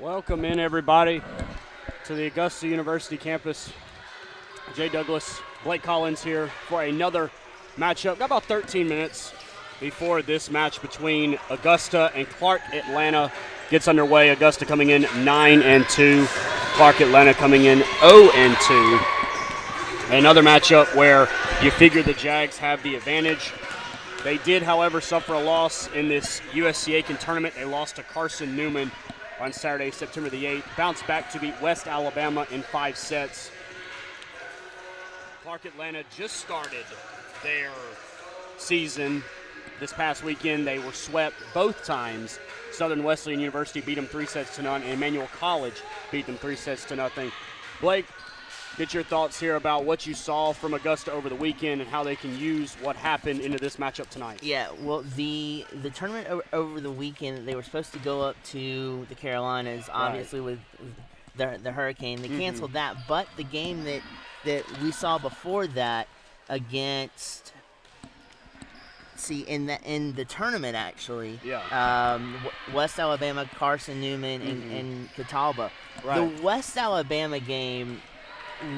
Welcome in, everybody, to the Augusta University campus. Jay Douglas, Blake Collins here for another matchup. Got about 13 minutes before this match between Augusta and Clark Atlanta gets underway. Augusta coming in 9-2. Clark Atlanta coming in 0-2. Another matchup where you figure the Jags have the advantage. They did, however, suffer a loss in this USC Aiken tournament. They lost to Carson Newman on Saturday, September the 8th. Bounced back to beat West Alabama in 5 sets. Clark Atlanta just started their season this past weekend. They were swept both times. Southern Wesleyan University beat them 3-0, and Emmanuel College beat them 3-0. Blake, get your thoughts here about what you saw from Augusta over the weekend and how they can use what happened into this matchup tonight. Yeah, well, the tournament over the weekend, they were supposed to go up to the Carolinas, obviously with the hurricane. They canceled that, but the game that we saw before that against in the tournament actually, West Alabama, Carson Newman, and Catawba. Right. The West Alabama game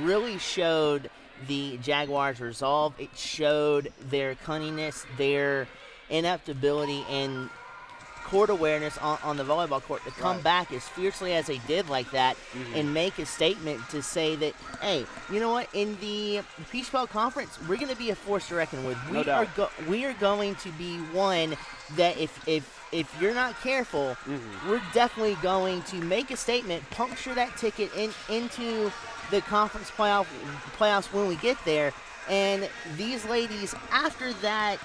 really showed the Jaguars' resolve. It showed their cunningness, their ineptability, and court awareness on the volleyball court to come back as fiercely as they did like that and make a statement to say that, hey, you know what, in the Peach Belt Conference, we're going to be a force to reckon with. We are going to be one that if you're not careful, we're definitely going to make a statement, puncture that ticket into the conference playoffs when we get there. And these ladies, after that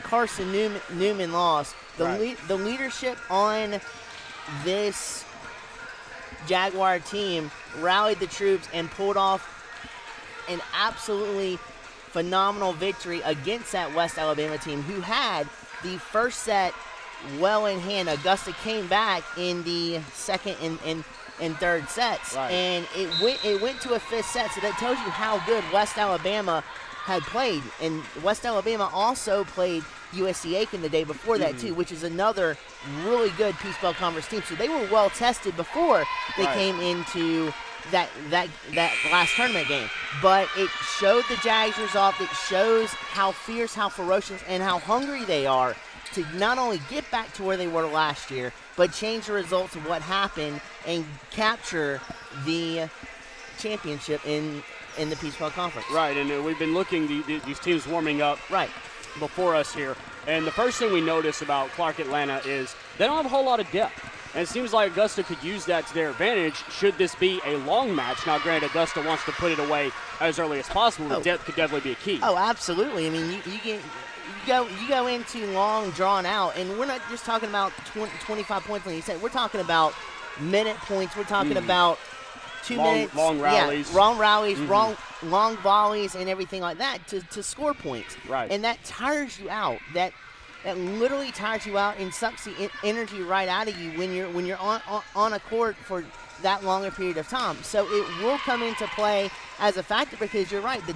Carson Newman loss, the leadership on this Jaguar team rallied the troops and pulled off an absolutely phenomenal victory against that West Alabama team, who had the first set well in hand. Augusta came back in the second and third sets, and it went to a fifth set, so that tells you how good West Alabama had played. And West Alabama also played USC Aiken the day before that too, which is another really good Peach Belt Conference team. So they were well tested before they came into that last tournament game. But it showed the Jags resolve. It shows how fierce, how ferocious, and how hungry they are to not only get back to where they were last year, but change the results of what happened and capture the championship in the Peach Belt Conference. Right, and we've been looking these teams warming up before us here. And the first thing we notice about Clark Atlanta is they don't have a whole lot of depth. And it seems like Augusta could use that to their advantage should this be a long match. Now, granted, Augusta wants to put it away as early as possible. The depth could definitely be a key. Oh, absolutely. I mean, you go into long, drawn out, and we're not just talking about 25 points like you said. We're talking about minute points. We're talking about 2 minutes. Long rallies. Yeah, long rallies, long volleys, and everything like that to score points. Right. And that tires you out. That literally tires you out and sucks the energy right out of you when you're on a court for that longer period of time. So it will come into play as a factor, because you're right, the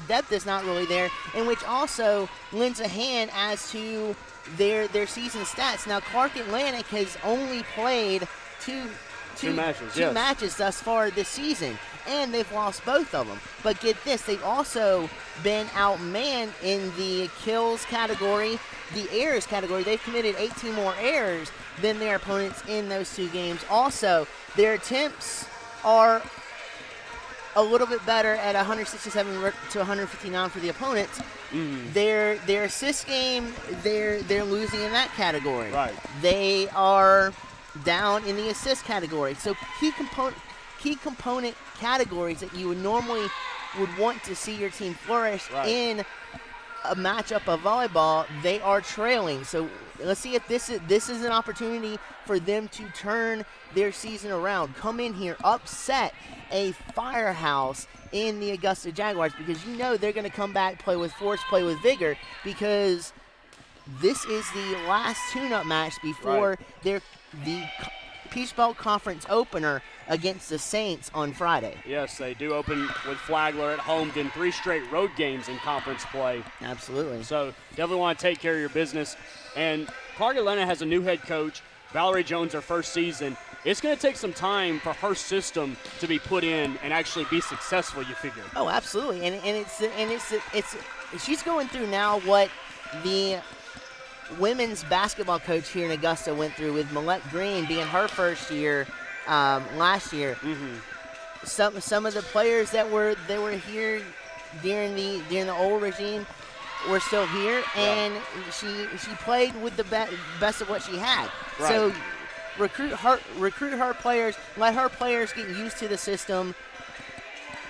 depth is not really there, and which also lends a hand as to their season stats. Now, Clark Atlantic has only played two matches thus far this season, and they've lost both of them. But get this, they've also been outmanned in the kills category, the errors category. They've committed 18 more errors than their opponents in those 2 games. Also, their attempts are a little bit better at 167 to 159 for the opponents. Their assist game, they're losing in that category. Right. They are down in the assist category. So key component categories that you would normally want to see your team flourish in a matchup of volleyball, they are trailing. So let's see if this is an opportunity for them to turn their season around, come in here, upset a firehouse in the Augusta Jaguars, because you know they're going to come back, play with force, play with vigor, because this is the last tune-up match before the Peach Belt Conference opener against the Saints on Friday. Yes, they do open with Flagler at home, then 3 straight road games in conference play. Absolutely. So definitely want to take care of your business. And Clark Atlanta has a new head coach, Valerie Jones, her first season. it's going to take some time for her system to be put in and actually be successful, you figure. Oh, absolutely. And it's she's going through now what the women's basketball coach here in Augusta went through with Millette Green being her first year last year. Some of the players that were here during the old regime were still here, and she played with the best of what she had. Right. So recruit her players, let her players get used to the system,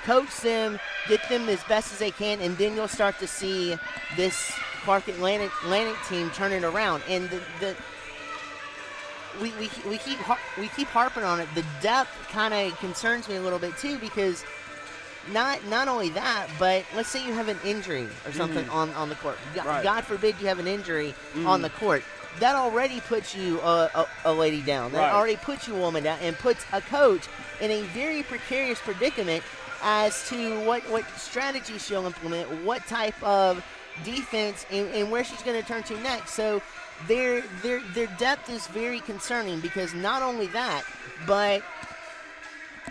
coach them, get them as best as they can, and then you'll start to see this Clark Atlantic team turn it around. And we keep harping on it. The depth kind of concerns me a little bit too, because not only that, but let's say you have an injury or something on the court. God forbid you have an injury on the court. That already puts you a lady down. That already puts you a woman down, and puts a coach in a very precarious predicament as to what strategy she'll implement, what type of defense, and where she's going to turn to next. So their depth is very concerning, because not only that, but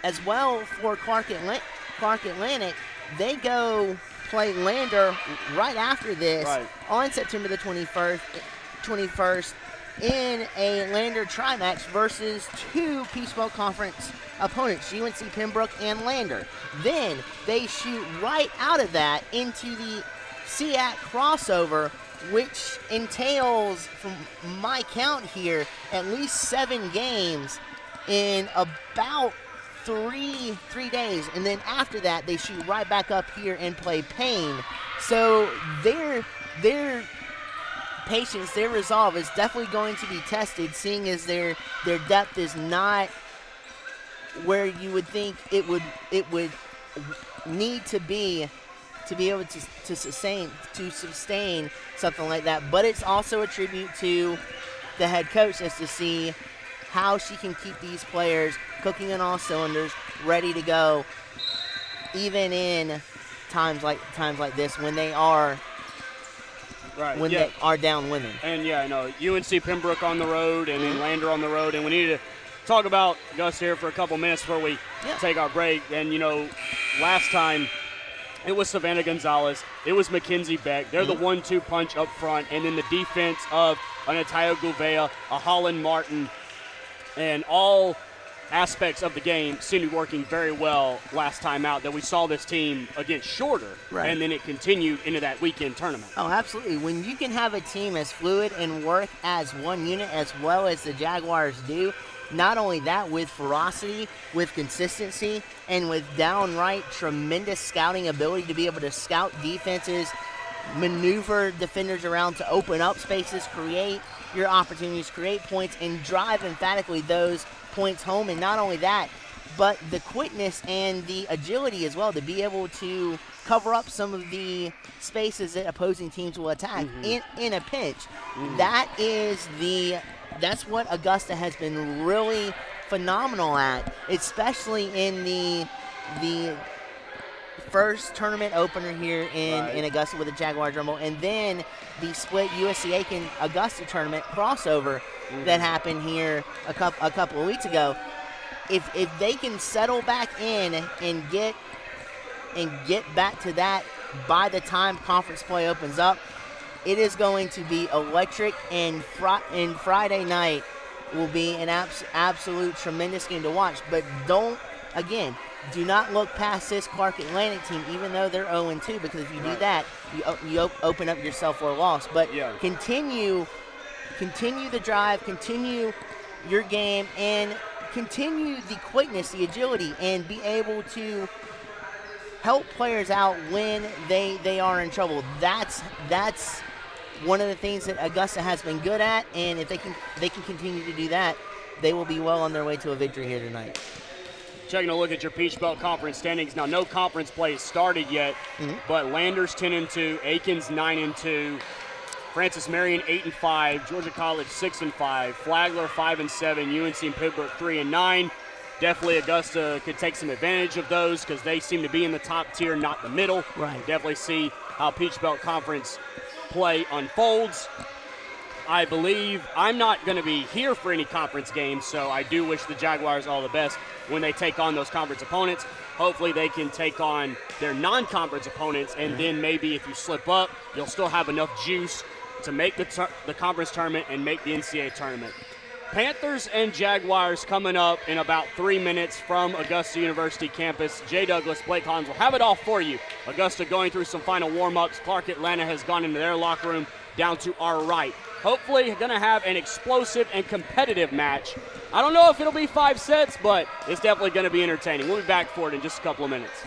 as well for Clark Atlantic, they go play Lander right after this on September the 21st in a Lander tri-match versus two Peach Belt Conference opponents, UNC Pembroke and Lander. Then they shoot right out of that into the SEAC crossover, which entails, from my count here, at least 7 games in about three days. And then after that, they shoot right back up here and play Payne. So their patience, their resolve is definitely going to be tested, seeing as their depth is not where you would think it would need to be able to sustain something like that. But it's also a tribute to the head coach, as to see how she can keep these players cooking on all cylinders, ready to go, even in times like this when they are they are down women. And I know UNC Pembroke on the road, and then Lander on the road, and we need to talk about Gus here for a couple minutes before we take our break. And last time it was Savannah Gonzalez, it was Mackenzie Beck. They're the 1-2 punch up front, and then the defense of Anatayo Gouveia, a Holland Martin, and all aspects of the game seem to be working very well last time out, that we saw this team against Shorter, and then it continued into that weekend tournament. Oh, absolutely. When you can have a team as fluid and work as one unit as well as the Jaguars do, not only that, with ferocity, with consistency, and with downright tremendous scouting ability to be able to scout defenses, maneuver defenders around to open up spaces, create your opportunities, create points, and drive emphatically those points home. And not only that, but the quickness and the agility as well to be able to cover up some of the spaces that opposing teams will attack in a pinch. That's what Augusta has been really phenomenal at, especially in the first tournament opener here in Augusta with the Jaguar Drum Bowl, and then the split USC Aiken Augusta tournament crossover that happened here a couple of weeks ago. If they can settle back in and get back to that by the time conference play opens up, it is going to be electric, and Friday night will be an absolute tremendous game to watch. But do not look past this Clark Atlantic team, even though they're 0-2, because if you do that, you open up yourself for a loss. But continue the drive, continue your game, and continue the quickness, the agility, and be able to help players out when they are in trouble. That's one of the things that Augusta has been good at, and if they can continue to do that, they will be well on their way to a victory here tonight. Taking a look at your Peach Belt Conference standings. Now, no conference play has started yet, but Landers 10-2, Aiken's 9-2, Francis Marion 8-5, Georgia College 6-5, Flagler 5-7, UNC and Pembroke 3-9. Definitely Augusta could take some advantage of those, because they seem to be in the top tier, not the middle. Right. Definitely see how Peach Belt Conference play unfolds. I believe I'm not going to be here for any conference games, so I do wish the Jaguars all the best when they take on those conference opponents. Hopefully they can take on their non-conference opponents, and then maybe if you slip up, you'll still have enough juice to make the conference tournament and make the NCAA tournament. Panthers and Jaguars coming up in about 3 minutes from Augusta University campus. Jay Douglas, Blake Collins will have it all for you. Augusta going through some final warm-ups. Clark Atlanta has gone into their locker room down to our right. Hopefully going to have an explosive and competitive match. I don't know if it'll be 5 sets, but it's definitely going to be entertaining. We'll be back for it in just a couple of minutes.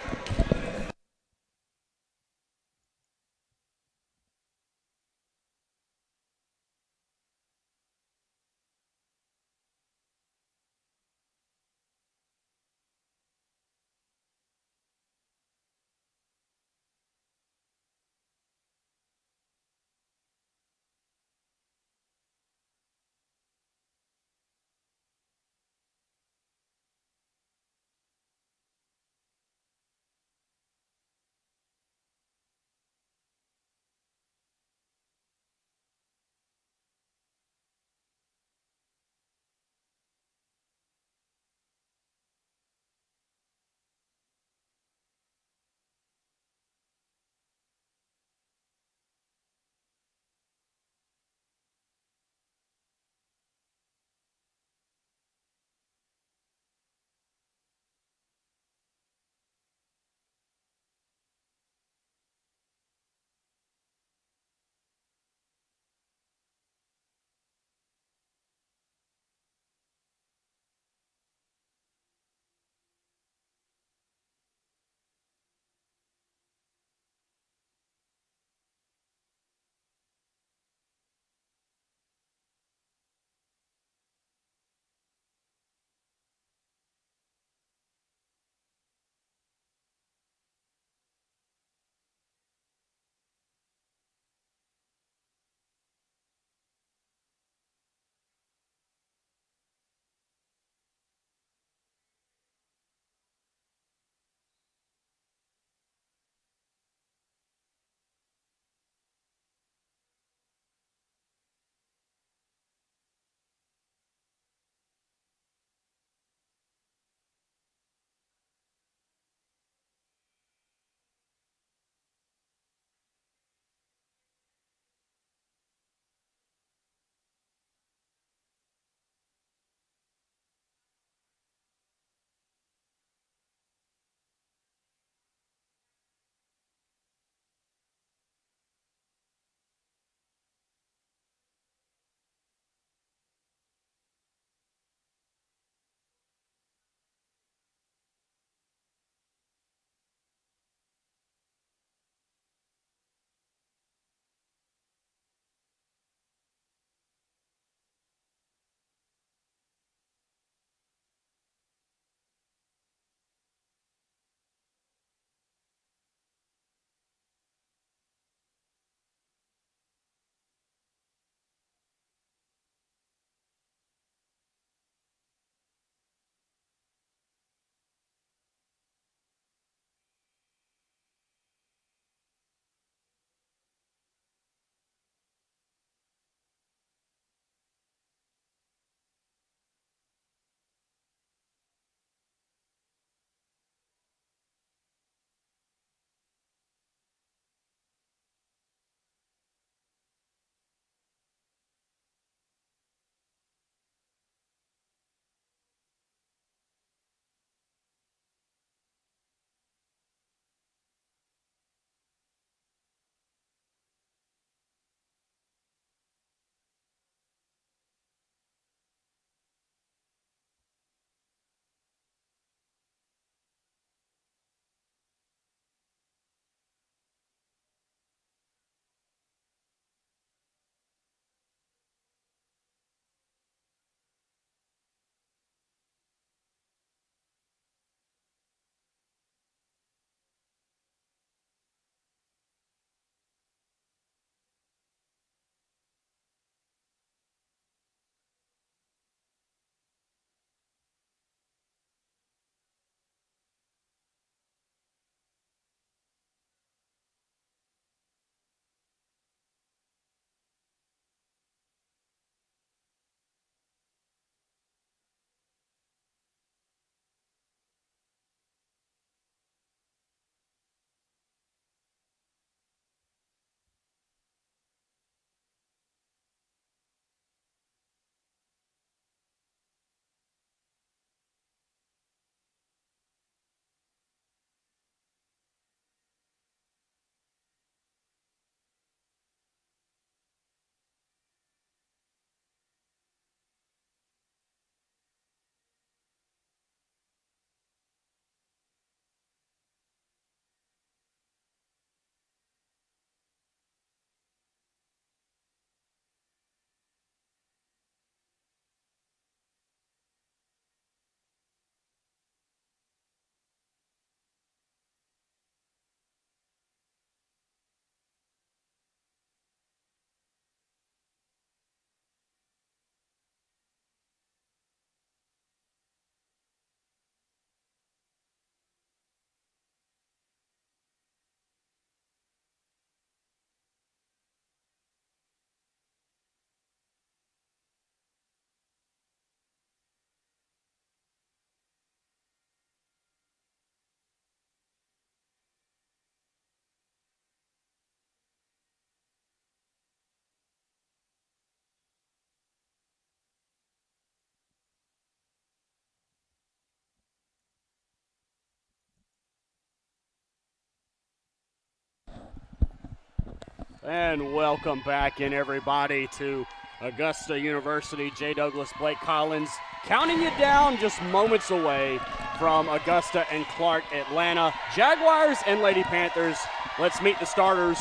And welcome back in, everybody, to Augusta University. Jay Douglas, Blake Collins, counting you down just moments away from Augusta and Clark, Atlanta. Jaguars and Lady Panthers. Let's meet the starters.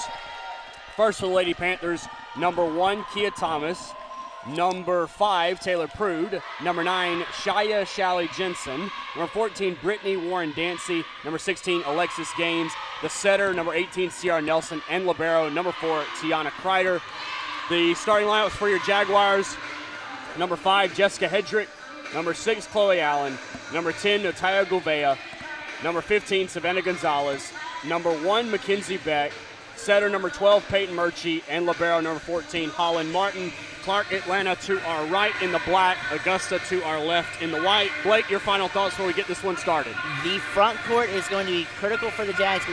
First for the Lady Panthers, number 1, Kia Thomas. Number 5, Taylor Prude. Number 9, Shia Shally Jensen. Number 14, Brittany Warren Dancy. Number 16, Alexis Gaines. The setter, number 18, Ciara Nelson. And libero, number 4, Tiana Kreider. The starting lineups for your Jaguars: number 5, Jessica Hedrick. Number 6, Chloe Allen. Number 10, Nataya Gouveia. Number 15, Savannah Gonzalez. Number 1, Mackenzie Beck. Setter, number 12, Peyton Murchie. And libero, number 14, Holland Martin. Clark, Atlanta to our right in the black, Augusta to our left in the white. Blake, your final thoughts before we get this one started. The front court is going to be critical for the Jags.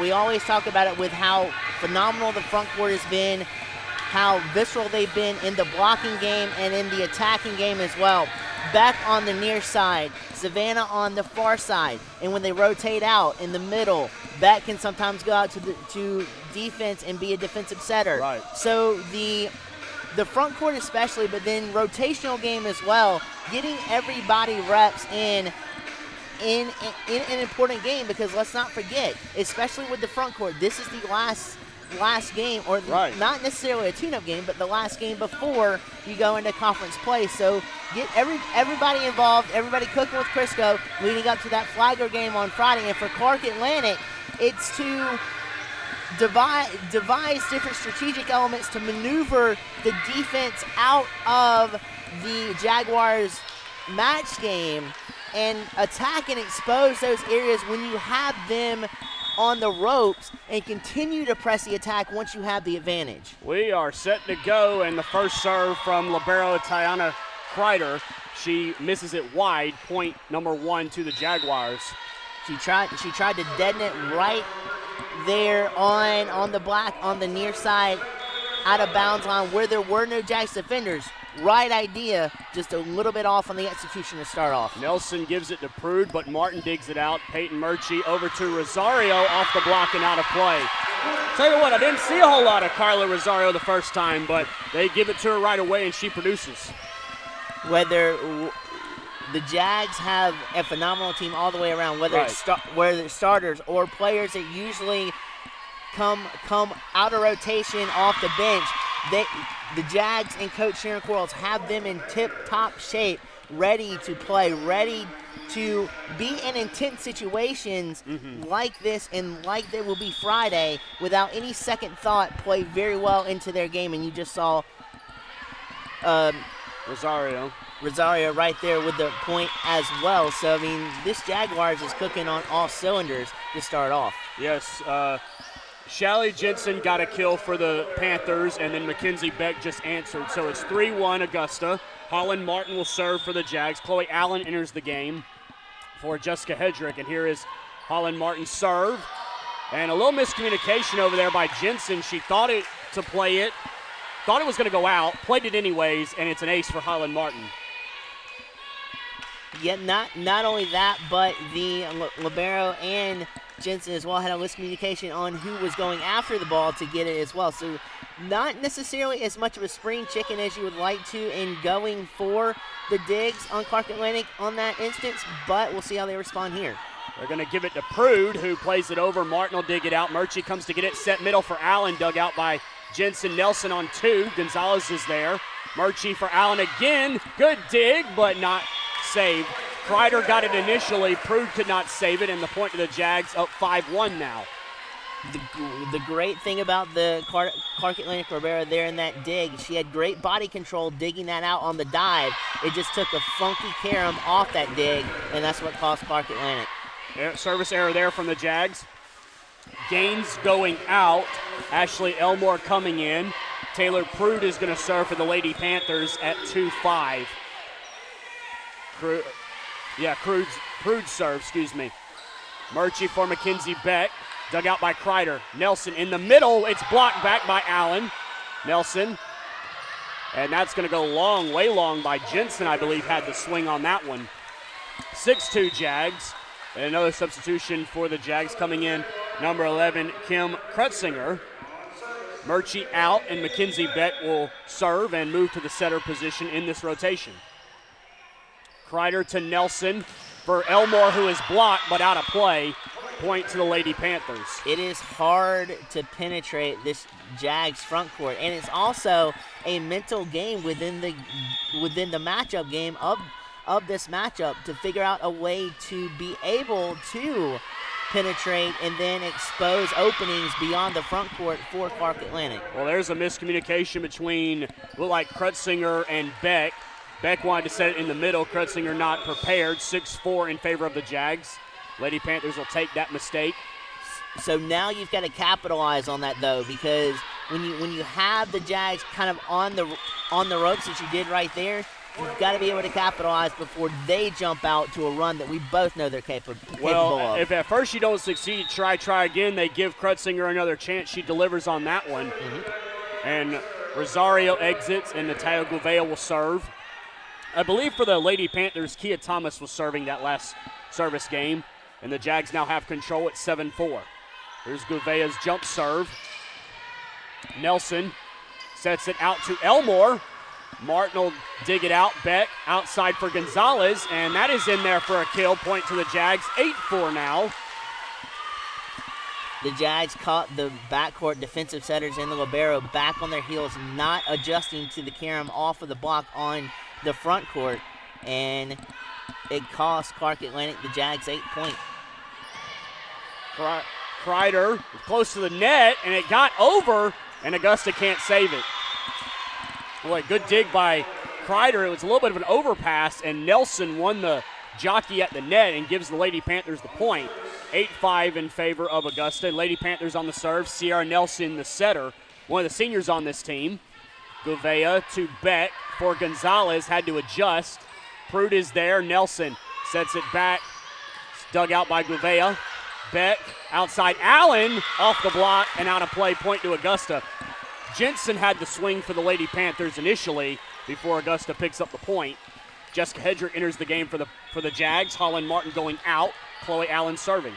We always talk about it with how phenomenal the front court has been, how visceral they've been in the blocking game and in the attacking game as well. Beck on the near side, Savannah on the far side, and when they rotate out in the middle, Beck can sometimes go out to defense and be a defensive setter. Right. So the front court especially, but then rotational game as well, getting everybody reps in an important game, because let's not forget, especially with the front court, this is the last game, or right, not necessarily a tune-up game, but the last game before you go into conference play. So get everybody involved, everybody cooking with Crisco leading up to that Flagler game on Friday. And for Clark Atlantic, it's to devise different strategic elements to maneuver the defense out of the Jaguars' match game and attack and expose those areas when you have them on the ropes, and continue to press the attack once you have the advantage. We are set to go, and the first serve from libero Tiana Kreider. She misses it wide, point number 1 to the Jaguars. She tried to deaden it right there on the black, on the near side, out of bounds line where there were no Jags defenders. Right idea, just a little bit off on the execution to start off. Nelson gives it to Prude, but Martin digs it out. Peyton Murchie over to Rosario, off the block and out of play. Tell you what, I didn't see a whole lot of Carla Rosario the first time, but they give it to her right away and she produces. Whether the Jags have a phenomenal team all the way around, whether right, whether it's starters or players that usually come out of rotation off the bench, the Jags and Coach Sharon Quarles have them in tip-top shape, ready to play, ready to be in intense situations like this and like there will be Friday, without any second thought, play very well into their game. And you just saw Rosario right there with the point as well. So, I mean, this Jaguars is cooking on all cylinders to start off. Yes, Shally Jensen got a kill for the Panthers, and then Mackenzie Beck just answered. So it's 3-1 Augusta. Holland Martin will serve for the Jags. Chloe Allen enters the game for Jessica Hedrick, and here is Holland Martin's serve. And a little miscommunication over there by Jensen. She thought it to play it, thought it was going to go out, played it anyways, and it's an ace for Holland Martin. Yeah, not only that, but the libero and Jensen as well had a miscommunication on who was going after the ball to get it as well. So not necessarily as much of a spring chicken as you would like to in going for the digs on Clark Atlantic on that instance, but we'll see how they respond here. They're going to give it to Prude, who plays it over. Martin will dig it out. Murchie comes to get it, set middle for Allen, dug out by Jensen. Nelson on 2. Gonzalez is there. Murchie for Allen again. Good dig, but not saved. Kreider got it initially. Prude could not save it, and the point to the Jags, up 5-1 now. The great thing about the Clark Atlantic Rivera there in that dig, she had great body control digging that out on the dive. It just took a funky carom off that dig, and that's what cost Clark Atlantic. Service error there from the Jags. Gaines going out. Ashley Elmore coming in. Taylor Prude is going to serve for the Lady Panthers at 2-5. Prude serve, excuse me. Murchie for Mackenzie Beck. Dug out by Kreider. Nelson in the middle. It's blocked back by Allen. Nelson. And that's going to go long, way long by Jensen, I believe, had the swing on that one. 6-2 Jags. And another substitution for the Jags coming in. Number 11, Kim Krutzinger. Murchie out, and Mackenzie Beck will serve and move to the setter position in this rotation. Kreider to Nelson for Elmore, who is blocked but out of play. Point to the Lady Panthers. It is hard to penetrate this Jags front court, and it's also a mental game within the matchup game of this matchup to figure out a way to be able to penetrate and then expose openings beyond the front court for Clark Atlantic. Well, there's a miscommunication between, look like Krutzinger and Beck. Beck wanted to set it in the middle. Krutzinger not prepared. 6-4 in favor of the Jags. Lady Panthers will take that mistake. So now you've got to capitalize on that, though, because when you have the Jags kind of on the ropes that you did right there, you've got to be able to capitalize before they jump out to a run that we both know they're capable of. Well, if at first you don't succeed, try again. They give Krutzinger another chance. She delivers on that one. Mm-hmm. And Rosario exits, and Natalia Gouveia will serve. I believe for the Lady Panthers, Kia Thomas was serving that last service game. And the Jags now have control at 7-4. Here's Gouveia's jump serve. Nelson sets it out to Elmore. Martin will dig it out. Beck outside for Gonzalez, and that is in there for a kill. Point to the Jags. 8-4 now. The Jags caught the backcourt defensive setters and the libero back on their heels, not adjusting to the carom off of the block on the front court, and it cost Clark Atlantic the Jags 8 points. Kreider close to the net, and it got over, and Augusta can't save it. Boy, good dig by Kreider. It was a little bit of an overpass, and Nelson won the jockey at the net and gives the Lady Panthers the point. 8-5 in favor of Augusta. Lady Panthers on the serve. Sierra Nelson, the setter, one of the seniors on this team. Gouveia to Beck for Gonzalez. Had to adjust. Prude is there. Nelson sets it back. It's dug out by Gouveia. Beck outside. Allen off the block and out of play. Point to Augusta. Jensen had the swing for the Lady Panthers initially before Augusta picks up the point. Jessica Hedrick enters the game for the Jags. Holland Martin going out. Chloe Allen serving.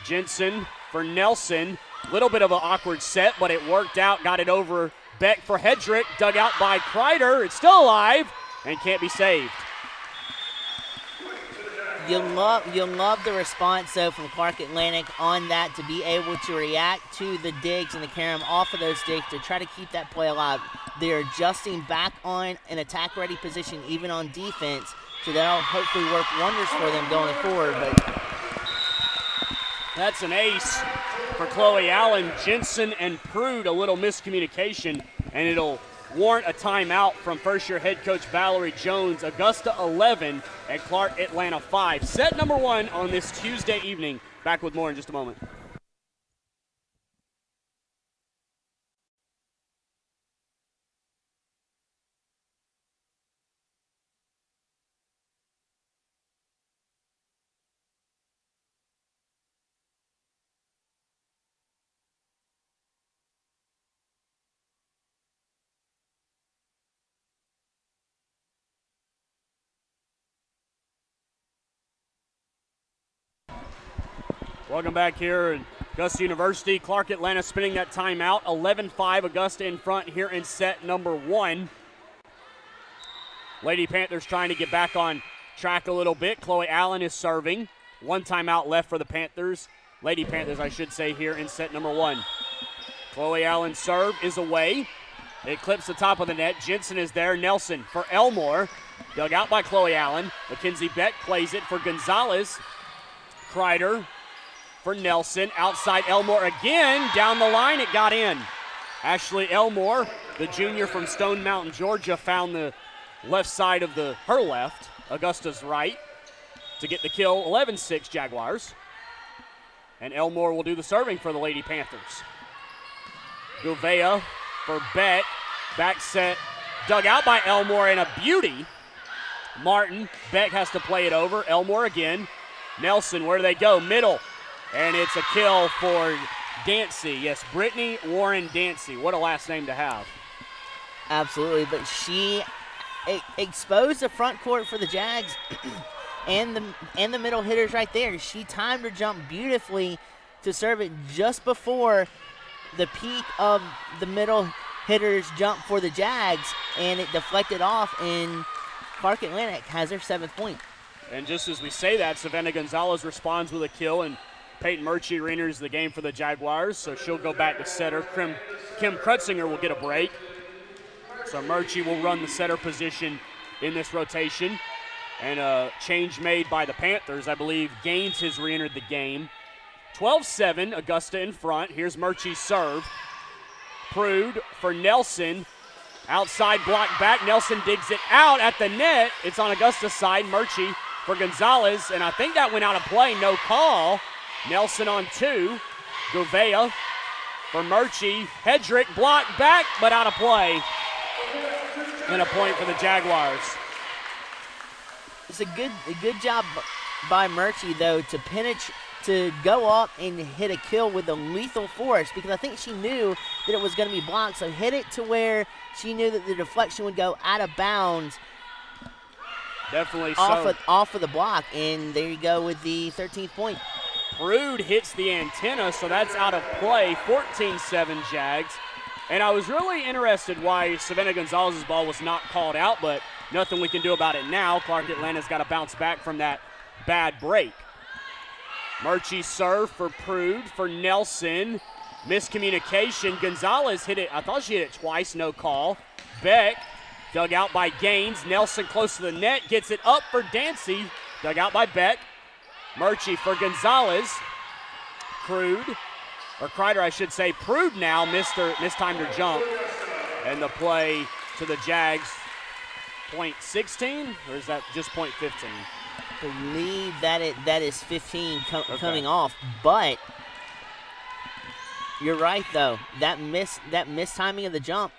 Jensen for Nelson. Little bit of an awkward set, but it worked out. Got it over Beck for Hedrick. Dug out by Kreider. It's still alive and can't be saved. You'll love the response, though, from Clark Atlantic on that, to be able to react to the digs and the carom off of those digs to try to keep that play alive. They're adjusting back on an attack-ready position, even on defense, so that'll hopefully work wonders for them going forward. But that's an ace for Chloe Allen. Jensen and Prude, a little miscommunication, and it'll warrant a timeout from first-year head coach Valerie Jones. Augusta 11 and Clark Atlanta 5. Set number 1 on this Tuesday evening. Back with more in just a moment. Welcome back here at Augusta University. Clark Atlanta spinning that timeout. 11-5 Augusta in front here in set number 1. Lady Panthers trying to get back on track a little bit. Chloe Allen is serving. 1 timeout left for the Panthers. Lady Panthers, I should say, here in set number 1. Chloe Allen's serve is away. It clips the top of the net. Jensen is there. Nelson for Elmore. Dug out by Chloe Allen. Mackenzie Beck plays it for Gonzalez. Kreider for Nelson. Outside Elmore again. Down the line, it got in. Ashley Elmore, the junior from Stone Mountain, Georgia, found the left side of her left, Augusta's right, to get the kill. 11-6 Jaguars. And Elmore will do the serving for the Lady Panthers. Gouveia for Beck. Back set, dug out by Elmore, and a beauty. Martin, Beck has to play it over. Elmore again. Nelson, where do they go? Middle. And it's a kill for Dancy. Yes, Brittany Warren Dancy. What a last name to have. Absolutely, but she exposed the front court for the Jags and the middle hitters right there. She timed her jump beautifully to serve it just before the peak of the middle hitter's jump for the Jags, and it deflected off, and Clark Atlantic has their 7th point. And just as we say that, Savannah Gonzalez responds with a kill, and Peyton Murchie reenters the game for the Jaguars, so she'll go back to setter. Kim Krutzinger will get a break. So Murchie will run the setter position in this rotation. And a change made by the Panthers. I believe Gaines has reentered the game. 12-7, Augusta in front. Here's Murchie's serve. Prude for Nelson. Outside block back. Nelson digs it out at the net. It's on Augusta's side. Murchie for Gonzalez, and I think that went out of play. No call. Nelson on 2. Gouveia for Murchie. Hedrick blocked back, but out of play. And a point for the Jaguars. It's a good job by Murchie, though, to go up and hit a kill with a lethal force, because I think she knew that it was going to be blocked, so hit it to where she knew that the deflection would go out of bounds. Definitely off of the block, and there you go with the 13th point. Prude hits the antenna, so that's out of play. 14-7 Jags. And I was really interested why Savannah Gonzalez's ball was not called out, but nothing we can do about it now. Clark Atlanta's got to bounce back from that bad break. Murchie serve for Prude for Nelson. Miscommunication. Gonzalez hit it. I thought she hit it twice. No call. Beck dug out by Gaines. Nelson close to the net. Gets it up for Dancy. Dug out by Beck. Murchie for Gonzalez. Prude. Or Kreider, I should say. Prude now mistimed her jump. And the play to the Jags. Point 16? Or is that just point 15? I believe that is 15 coming off. But you're right, though. That mistiming of the jump,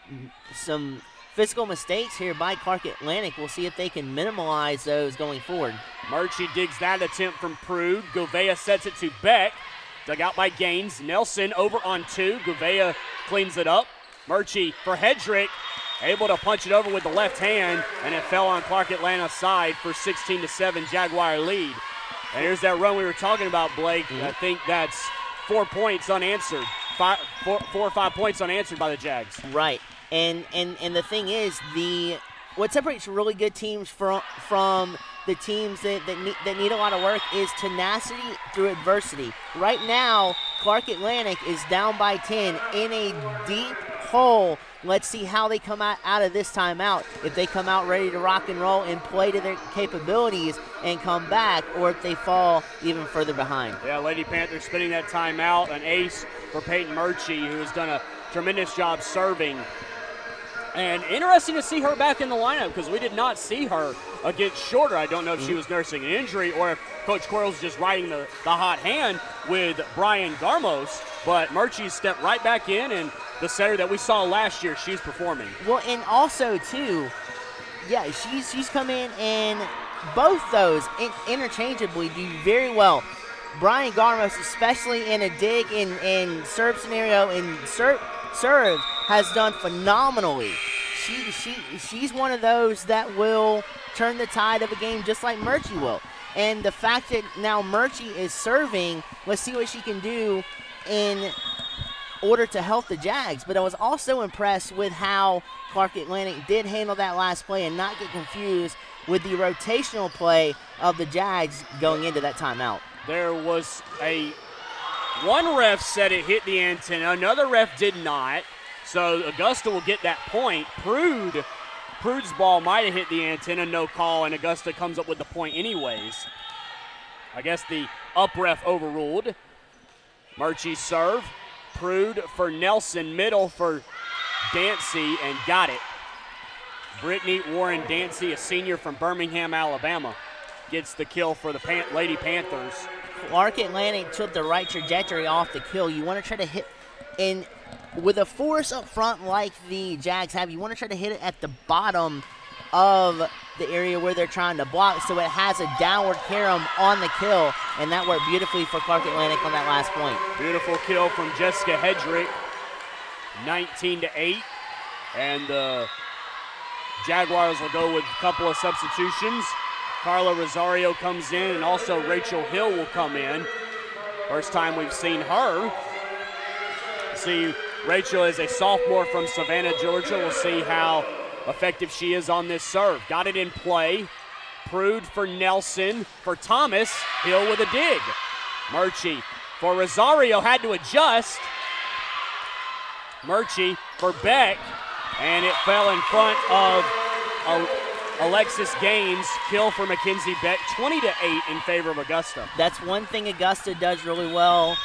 some physical mistakes here by Clark Atlantic. We'll see if they can minimize those going forward. Murchie digs that attempt from Prude. Gouveia sets it to Beck. Dug out by Gaines. Nelson over on 2. Gouveia cleans it up. Murchie for Hedrick. Able to punch it over with the left hand, and it fell on Clark Atlanta's side for 16-7 Jaguar lead. And here's that run we were talking about, Blake. Mm-hmm. I think that's 4 points unanswered. 4 or 5 points unanswered by the Jags. Right. And the thing is, what separates really good teams from the teams that need a lot of work is tenacity through adversity. Right now, Clark Atlantic is down by 10 in a deep hole. Let's see how they come out of this timeout. If they come out ready to rock and roll and play to their capabilities and come back, or if they fall even further behind. Yeah, Lady Panthers spinning that timeout. An ace for Peyton Murchie, who has done a tremendous job serving. And interesting to see her back in the lineup, because we did not see her against Shorter. I don't know if she was nursing an injury or if Coach Quarles just riding the hot hand with Brian Garmos. But Murchie stepped right back in, and the setter that we saw last year, she's performing. Well, and also, too, yeah, she's come in, and both those interchangeably do very well. Brian Garmos, especially in a dig and serve scenario and serve, has done phenomenally. She's one of those that will turn the tide of a game just like Murchie will. And the fact that now Murchie is serving, let's see what she can do in order to help the Jags. But I was also impressed with how Clark Atlantic did handle that last play and not get confused with the rotational play of the Jags going into that timeout. There was one ref said it hit the antenna, another ref did not. So Augusta will get that point. Prude's ball might have hit the antenna, no call, and Augusta comes up with the point anyways. I guess the up ref overruled. Murchie serve. Prude for Nelson, middle for Dancy, and got it. Brittany Warren Dancy, a senior from Birmingham, Alabama, gets the kill for the Lady Panthers. Clark Atlantic took the right trajectory off the kill. You want to try to hit in with a force up front like the Jags have. You want to try to hit it at the bottom of the area where they're trying to block, so it has a downward carom on the kill, and that worked beautifully for Clark Atlantic on that last point. Beautiful kill from Jessica Hedrick, 19-8, and the Jaguars will go with a couple of substitutions. Carla Rosario comes in, and also Rachel Hill will come in. First time we've seen her. See, Rachel is a sophomore from Savannah, Georgia. We'll see how effective she is on this serve. Got it in play. Prude for Nelson. For Thomas. Hill with a dig. Murchie for Rosario. Had to adjust. Murchie for Beck. And it fell in front of Alexis Gaines. Kill for Mackenzie Beck. 20-8 in favor of Augusta. That's one thing Augusta does really well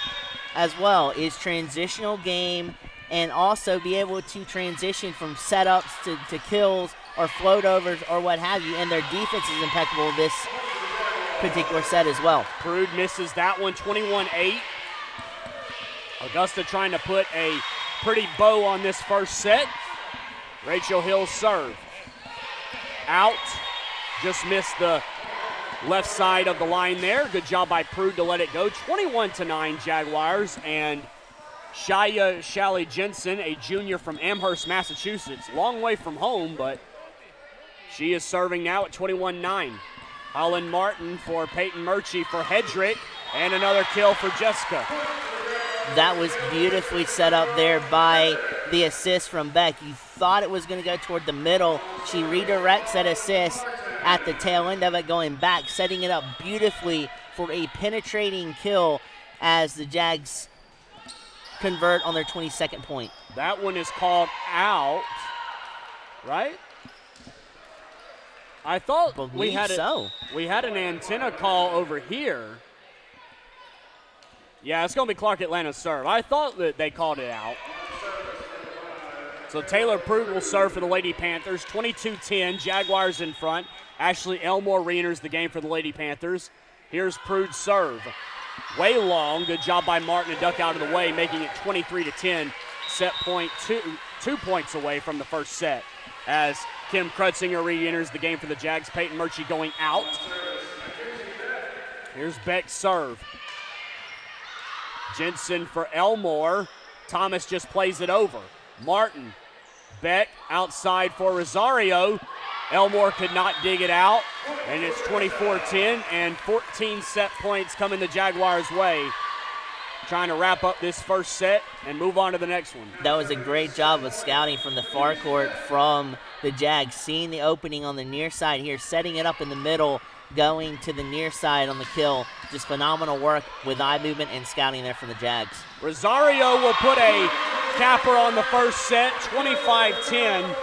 as well, is transitional game, and also be able to transition from setups to kills or float overs or what have you. And their defense is impeccable this particular set as well. Prude misses that one, 21-8. Augusta trying to put a pretty bow on this first set. Rachel Hill's serve. Out. Just missed the left side of the line there. Good job by Prude to let it go. 21-9 Jaguars. And Shaya Shally Jensen, a junior from Amherst, Massachusetts. Long way from home, but she is serving now at 21-9. Holland Martin for Peyton Murchie for Hedrick. And another kill for Jessica. That was beautifully set up there by the assist from Beck. You thought it was going to go toward the middle. She redirects that assist at the tail end of it, going back, setting it up beautifully for a penetrating kill as the Jags convert on their 22nd point. That one is called out, right? I thought we had an antenna call over here. Yeah, it's going to be Clark Atlanta's serve. I thought that they called it out. So Taylor Prude will serve for the Lady Panthers. 22-10, Jaguars in front. Ashley Elmore re-enters the game for the Lady Panthers. Here's Prude's serve. Way long. Good job by Martin to duck out of the way, making it 23-10. Set point 2 points away from the first set. As Kim Krutzinger re-enters the game for the Jags. Peyton Murchie going out. Here's Beck's serve. Jensen for Elmore. Thomas just plays it over. Martin. Beck outside for Rosario. Elmore could not dig it out. And it's 24-10 and 14 set points coming the Jaguars' way. Trying to wrap up this first set and move on to the next one. That was a great job of scouting from the far court from the Jags. Seeing the opening on the near side here, setting it up in the middle, going to the near side on the kill. Just phenomenal work with eye movement and scouting there from the Jags. Rosario will put a capper on the first set, 25-10.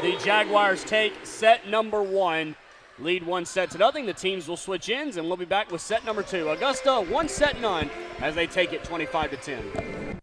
The Jaguars take set number 1, lead 1-0. The teams will switch ends, and we'll be back with set number 2. Augusta 1-0 as they take it 25-10.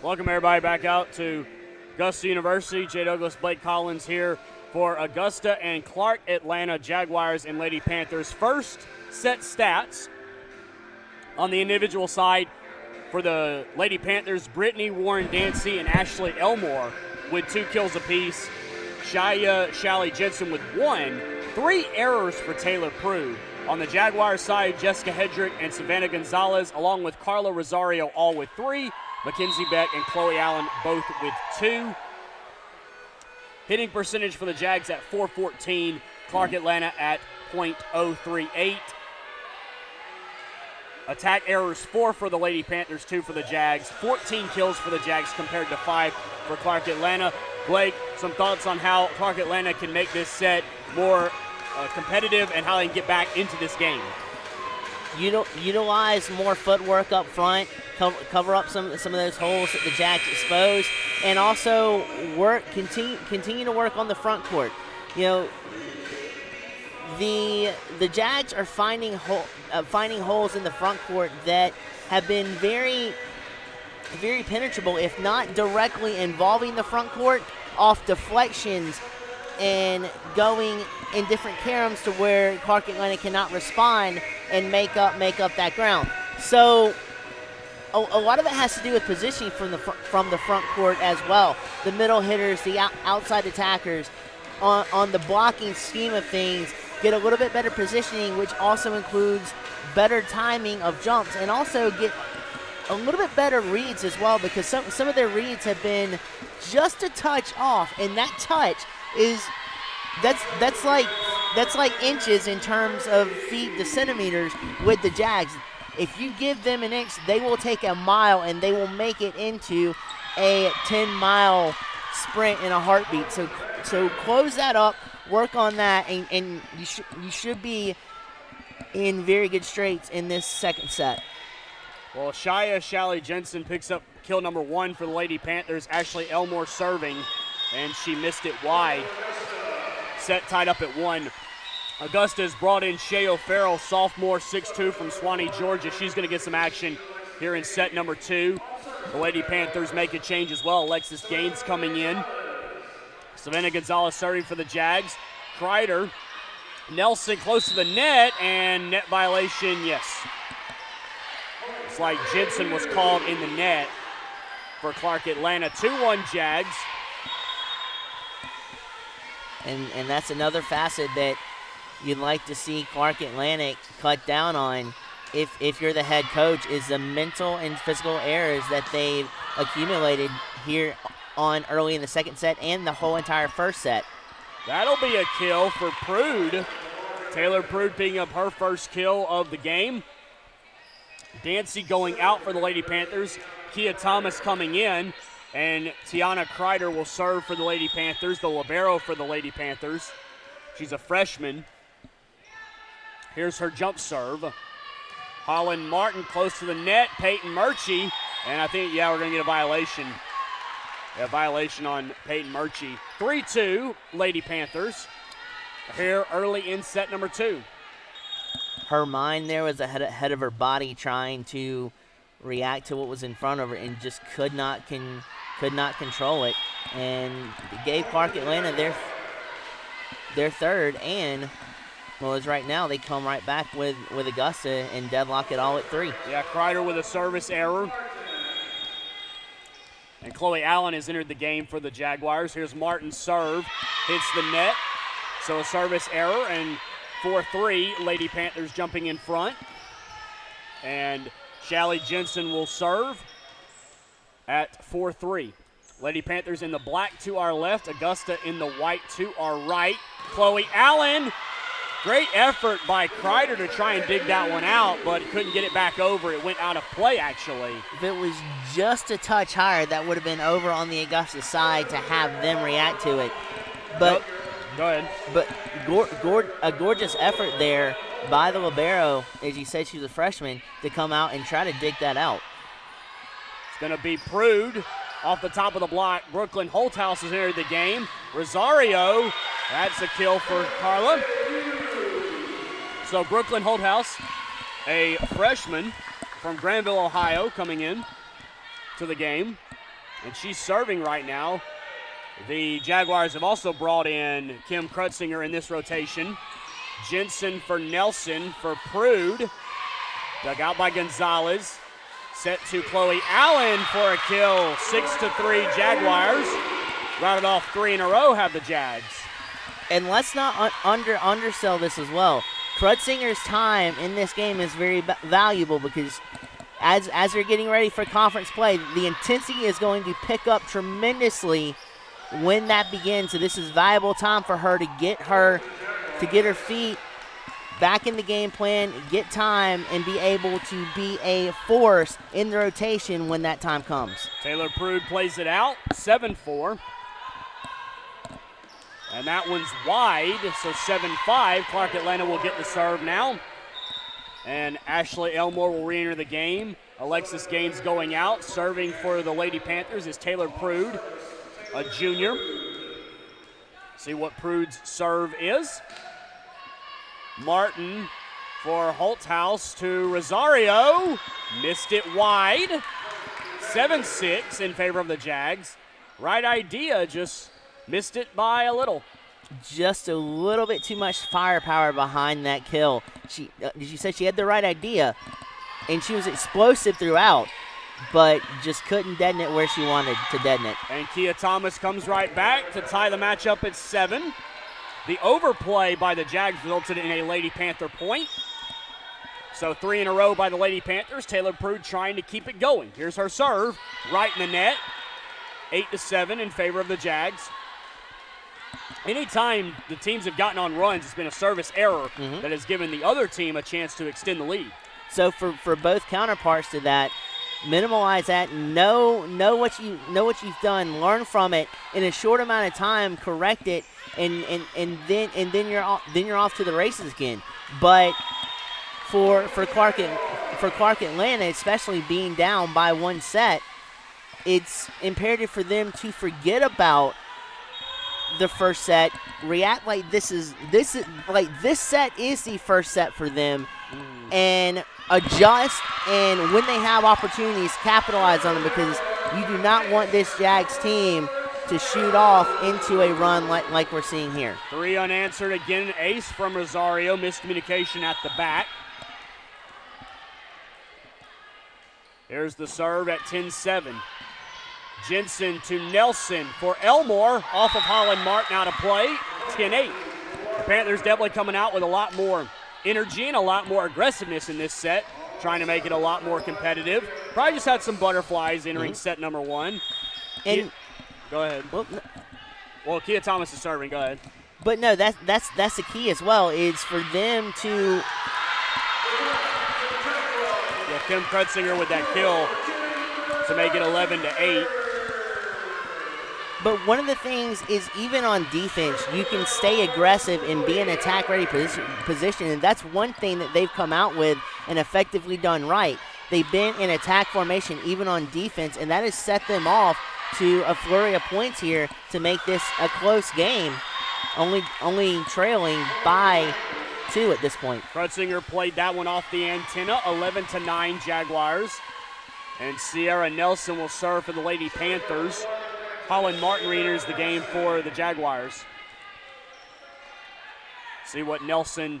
Welcome everybody back out to Augusta University. Jay Douglas, Blake Collins here for Augusta and Clark Atlanta Jaguars and Lady Panthers. First set stats on the individual side for the Lady Panthers, Brittany Warren Dancy and Ashley Elmore with 2 kills apiece. Shia Shally Jensen with 1. 3 errors for Taylor Prude. On the Jaguars side, Jessica Hedrick and Savannah Gonzalez, along with Carla Rosario, all with 3. Mackenzie Beck and Chloe Allen both with 2. Hitting percentage for the Jags at .414. Clark Atlanta at .038. Attack errors 4 for the Lady Panthers, 2 for the Jags. 14 kills for the Jags compared to 5 for Clark Atlanta. Blake, some thoughts on how Clark Atlanta can make this set more competitive and how they can get back into this game? Utilize more footwork up front, cover up some of those holes that the Jags exposed, and also continue to work on the front court. You know, the Jags are finding holes in the front court that have been very, very penetrable, if not directly involving the front court, off deflections and going in different caroms to where Clark Atlanta cannot respond and make up that ground. So a lot of it has to do with positioning from the front court as well. The middle hitters, the outside attackers, on the blocking scheme of things, get a little bit better positioning, which also includes better timing of jumps, and also get a little bit better reads as well, because some of their reads have been just a touch off, and that touch is that's like inches in terms of feet to centimeters with the Jags. If you give them an inch, they will take a mile and they will make it into a 10-mile sprint in a heartbeat. So close that up, work on that, and you should be in very good straits in this second set. Well, Shia Shally Jensen picks up kill number 1 for the Lady Panthers. Ashley Elmore serving, and she missed it wide. Set tied up at 1. Augusta has brought in Shea O'Farrell, sophomore, 6'2", from Swanee, Georgia. She's going to get some action here in set number 2. The Lady Panthers make a change as well. Alexis Gaines coming in. Savannah Gonzalez serving for the Jags. Kreider, Nelson close to the net, and net violation, yes. It's like Jensen was called in the net for Clark Atlanta. 2-1 Jags. And that's another facet that you'd like to see Clark Atlanta cut down on if you're the head coach, is the mental and physical errors that they've accumulated here on early in the second set and the whole entire first set. That'll be a kill for Prude. Taylor Prude picking up her first kill of the game. Dancy going out for the Lady Panthers. Kia Thomas coming in. And Tiana Kreider will serve for the Lady Panthers, the libero for the Lady Panthers. She's a freshman. Here's her jump serve. Holland Martin close to the net. Peyton Murchie. And I think, we're going to get a violation. A violation on Peyton Murchie. 3-2, Lady Panthers. Here early in set number 2. Her mind there was ahead of her body, trying to react to what was in front of her, and just could not control it, and it gave Clark Atlanta their third, and well, as right now they come right back with Augusta and deadlock it all at 3. Yeah, Kreider with a service error. And Chloe Allen has entered the game for the Jaguars. Here's Martin's serve, hits the net. So a service error, and 4-3, Lady Panthers jumping in front. And Shally Jensen will serve at 4-3. Lady Panthers in the black to our left, Augusta in the white to our right. Chloe Allen, great effort by Kreider to try and dig that one out, but couldn't get it back over. It went out of play, actually. If it was just a touch higher, that would have been over on the Augusta side to have them react to it. But go ahead. But a gorgeous effort there by the libero, as you said, she's a freshman, to come out and try to dig that out. It's going to be Prude off the top of the block. Brooklyn Holthouse has entered the game. Rosario, that's a kill for Carla. So Brooklyn Holthouse, a freshman from Granville, Ohio, coming in to the game. and she's serving right now. The Jaguars have also brought in Kim Krutzinger in this rotation. Jensen for Nelson for Prude. Dug out by Gonzalez. Set to Chloe Allen for a kill. 6-3 Jaguars. Routed off 3 in a row have the Jags. And let's not undersell this as well. Krutzinger's time in this game is very valuable because as they're getting ready for conference play, the intensity is going to pick up tremendously when that begins. So this is valuable time for her to get her feet back in the game plan, get time, and be able to be a force in the rotation when that time comes. Taylor Prude plays it out, 7-4. And that one's wide, so 7-5. Clark Atlanta will get the serve now. And Ashley Elmore will re-enter the game. Alexis Gaines going out. Serving for the Lady Panthers is Taylor Prude, a junior. See what Prude's serve is. Martin for Holthouse to Rosario. Missed it wide. 7-6 in favor of the Jags. Right idea, just missed it by a little. Just a little bit too much firepower behind that kill. She said she had the right idea, and she was explosive throughout, but just couldn't deaden it where she wanted to deaden it. And Kia Thomas comes right back to tie the matchup at 7. The overplay by the Jags resulted in a Lady Panther point. So 3 in a row by the Lady Panthers. Taylor Prude trying to keep it going. Here's her serve, right in the net. 8-7 in favor of the Jags. Anytime the teams have gotten on runs, it's been a service error that has given the other team a chance to extend the lead. So for both counterparts to that, minimize that, know what you've done, learn from it in a short amount of time, correct it, and then you're off to the races again. But for Clark Atlanta, especially being down by 1 set, it's imperative for them to forget about the first set, react like this set is the first set for them, and adjust, and when they have opportunities, capitalize on them, because you do not want this Jags team to shoot off into a run like we're seeing here. 3 unanswered again. An ace from Rosario. Miscommunication at the back. Here's the serve at 10-7. Jensen to Nelson for Elmore. Off of Holland Martin, out of play. 10-8. The Panthers definitely coming out with a lot more energy and a lot more aggressiveness in this set, trying to make it a lot more competitive. Probably just had some butterflies entering set number 1. And go ahead. Well, Kia Thomas is serving. Go ahead. But no, that's the key as well, is for them to. Yeah, Kim Krutzinger with that kill to make it 11-8. But one of the things is, even on defense, you can stay aggressive and be in attack-ready position, and that's one thing that they've come out with and effectively done right. They've been in attack formation even on defense, and that has set them off to a flurry of points here to make this a close game, only trailing by 2 at this point. Krutzinger played that one off the antenna, 11-9 Jaguars. And Sierra Nelson will serve for the Lady Panthers. Holland Martin re-enters the game for the Jaguars. See what Nelson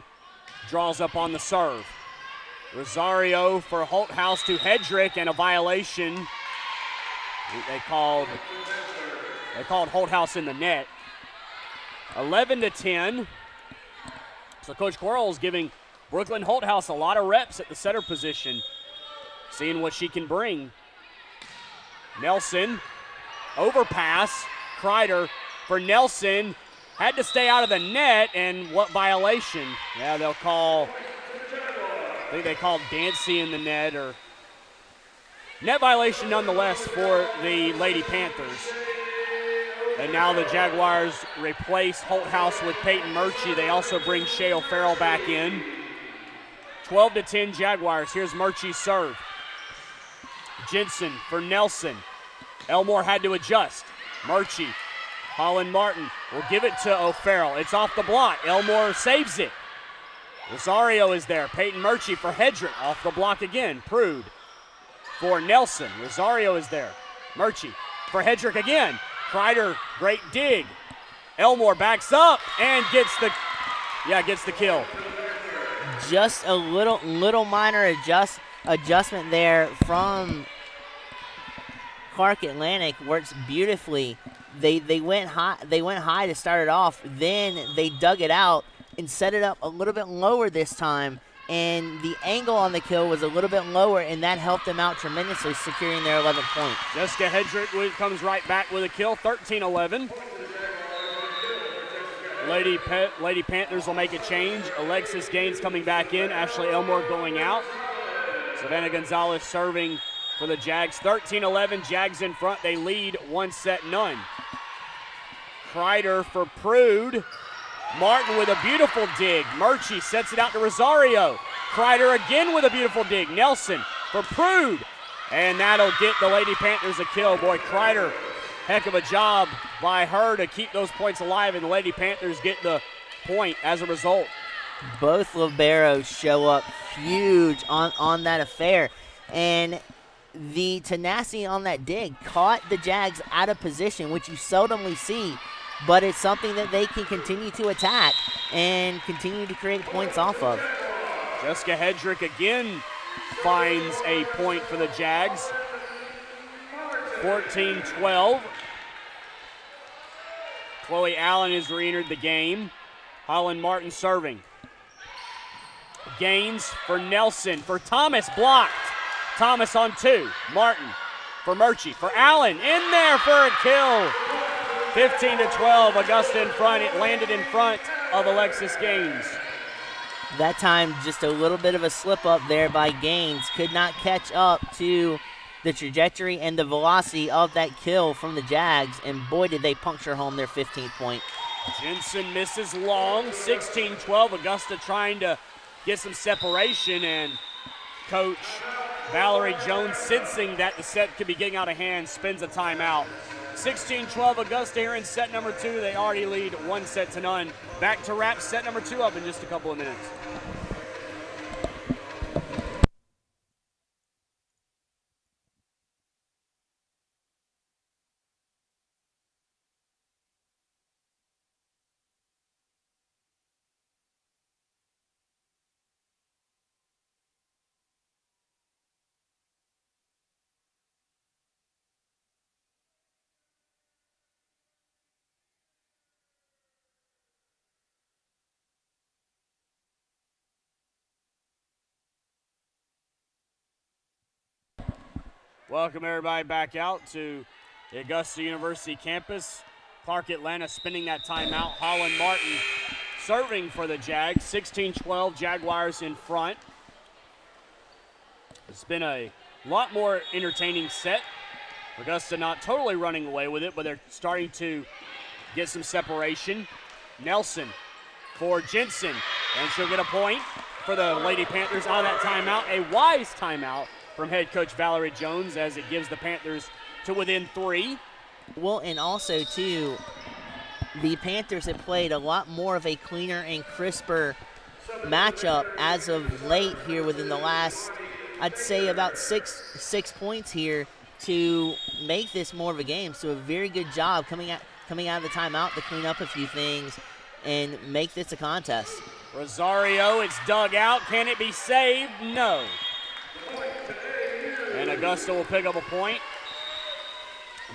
draws up on the serve. Rosario for Holthouse to Hedrick, and a violation. They called Holthouse in the net. 11-10. So Coach Quarles is giving Brooklyn Holthouse a lot of reps at the setter position, seeing what she can bring. Nelson, overpass. Kreider for Nelson. Had to stay out of the net, and what violation? Yeah, they'll call, I think they called Dancy in the net, or net violation nonetheless for the Lady Panthers. And now the Jaguars replace Holthouse with Peyton Murchie. They also bring Shea O'Farrell back in. 12-10 Jaguars. Here's Murchie's serve. Jensen for Nelson. Elmore had to adjust. Murchie. Holland Martin will give it to O'Farrell. It's off the block. Elmore saves it. Rosario is there. Peyton Murchie for Hedrick. Off the block again. Prude for Nelson. Rosario is there. Murchie for Hedrick again. Kreider, great dig. Elmore backs up and gets the kill. Just a little minor adjustment there from Clark Atlantic. Works beautifully. They went high to start it off. Then they dug it out and set it up a little bit lower this time. And the angle on the kill was a little bit lower, and that helped them out tremendously, securing their 11th point. Jessica Hedrick comes right back with a kill, 13-11. Lady Panthers will make a change. Alexis Gaines coming back in. Ashley Elmore going out. Savannah Gonzalez serving for the Jags. 13-11, Jags in front. They lead 1-0. Kreider for Prude. Martin with a beautiful dig. Murchie sets it out to Rosario. Kreider again with a beautiful dig. Nelson for Prude. And that'll get the Lady Panthers a kill. Boy, Kreider, heck of a job by her to keep those points alive, and the Lady Panthers get the point as a result. Both liberos show up huge on that affair. And the tenacity on that dig caught the Jags out of position, which you seldomly see. But it's something that they can continue to attack and continue to create points off of. Jessica Hedrick again finds a point for the Jags. 14-12. Chloe Allen has re-entered the game. Holland Martin serving. Gaines for Nelson, for Thomas, blocked. Thomas on two. Martin for Murchie, for Allen, in there for a kill. 15-12, Augusta in front. It landed in front of Alexis Gaines. That time, just a little bit of a slip up there by Gaines. Could not catch up to the trajectory and the velocity of that kill from the Jags, and boy, did they puncture home their 15th point. Jensen misses long. 16-12, Augusta trying to get some separation, and Coach Valerie Jones, sensing that the set could be getting out of hand, spins a timeout. 16-12, Augusta here in set number 2. They already lead 1-0. Back to wrap set number 2 up in just a couple of minutes. Welcome everybody back out to the Augusta University campus. Clark Atlanta spinning that timeout. Holland Martin serving for the Jags. 16-12, Jaguars in front. It's been a lot more entertaining set. Augusta not totally running away with it, but they're starting to get some separation. Nelson for Jensen, and she'll get a point for the Lady Panthers out of that timeout. A wise timeout from head coach Valerie Jones, as it gives the Panthers to within 3. Well, and also, too, the Panthers have played a lot more of a cleaner and crisper matchup as of late here within the last, I'd say, about six points here to make this more of a game. So a very good job coming out of the timeout to clean up a few things and make this a contest. Rosario, it's dug out. Can it be saved? No. And Augusta will pick up a point.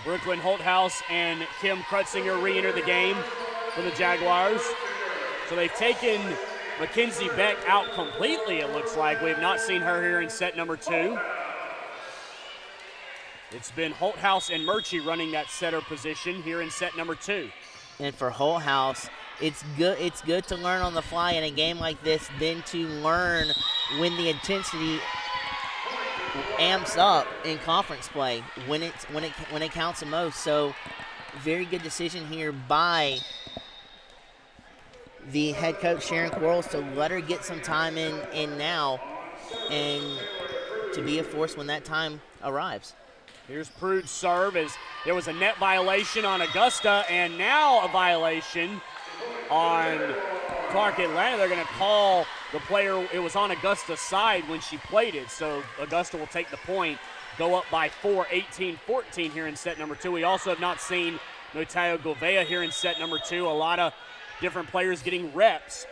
Brooklyn Holthouse and Kim Krutzinger re-enter the game for the Jaguars. So they've taken Mackenzie Beck out completely, it looks like. We've not seen her here in set number 2. It's been Holthouse and Murchie running that setter position here in set number 2. And for Holthouse, it's good to learn on the fly in a game like this, than to learn when the intensity amps up in conference play when it counts the most. So very good decision here by the head coach Sharon Quarles to let her get some time in now and to be a force when that time arrives. Here's Prude's serve, as there was a net violation on Augusta, and now a violation on Clark Atlanta. They're going to call the player, it was on Augusta's side when she played it, so Augusta will take the point, go up by 4, 18-14 here in set number 2. We also have not seen Notayo Gouveia here in set number 2. A lot of different players getting reps,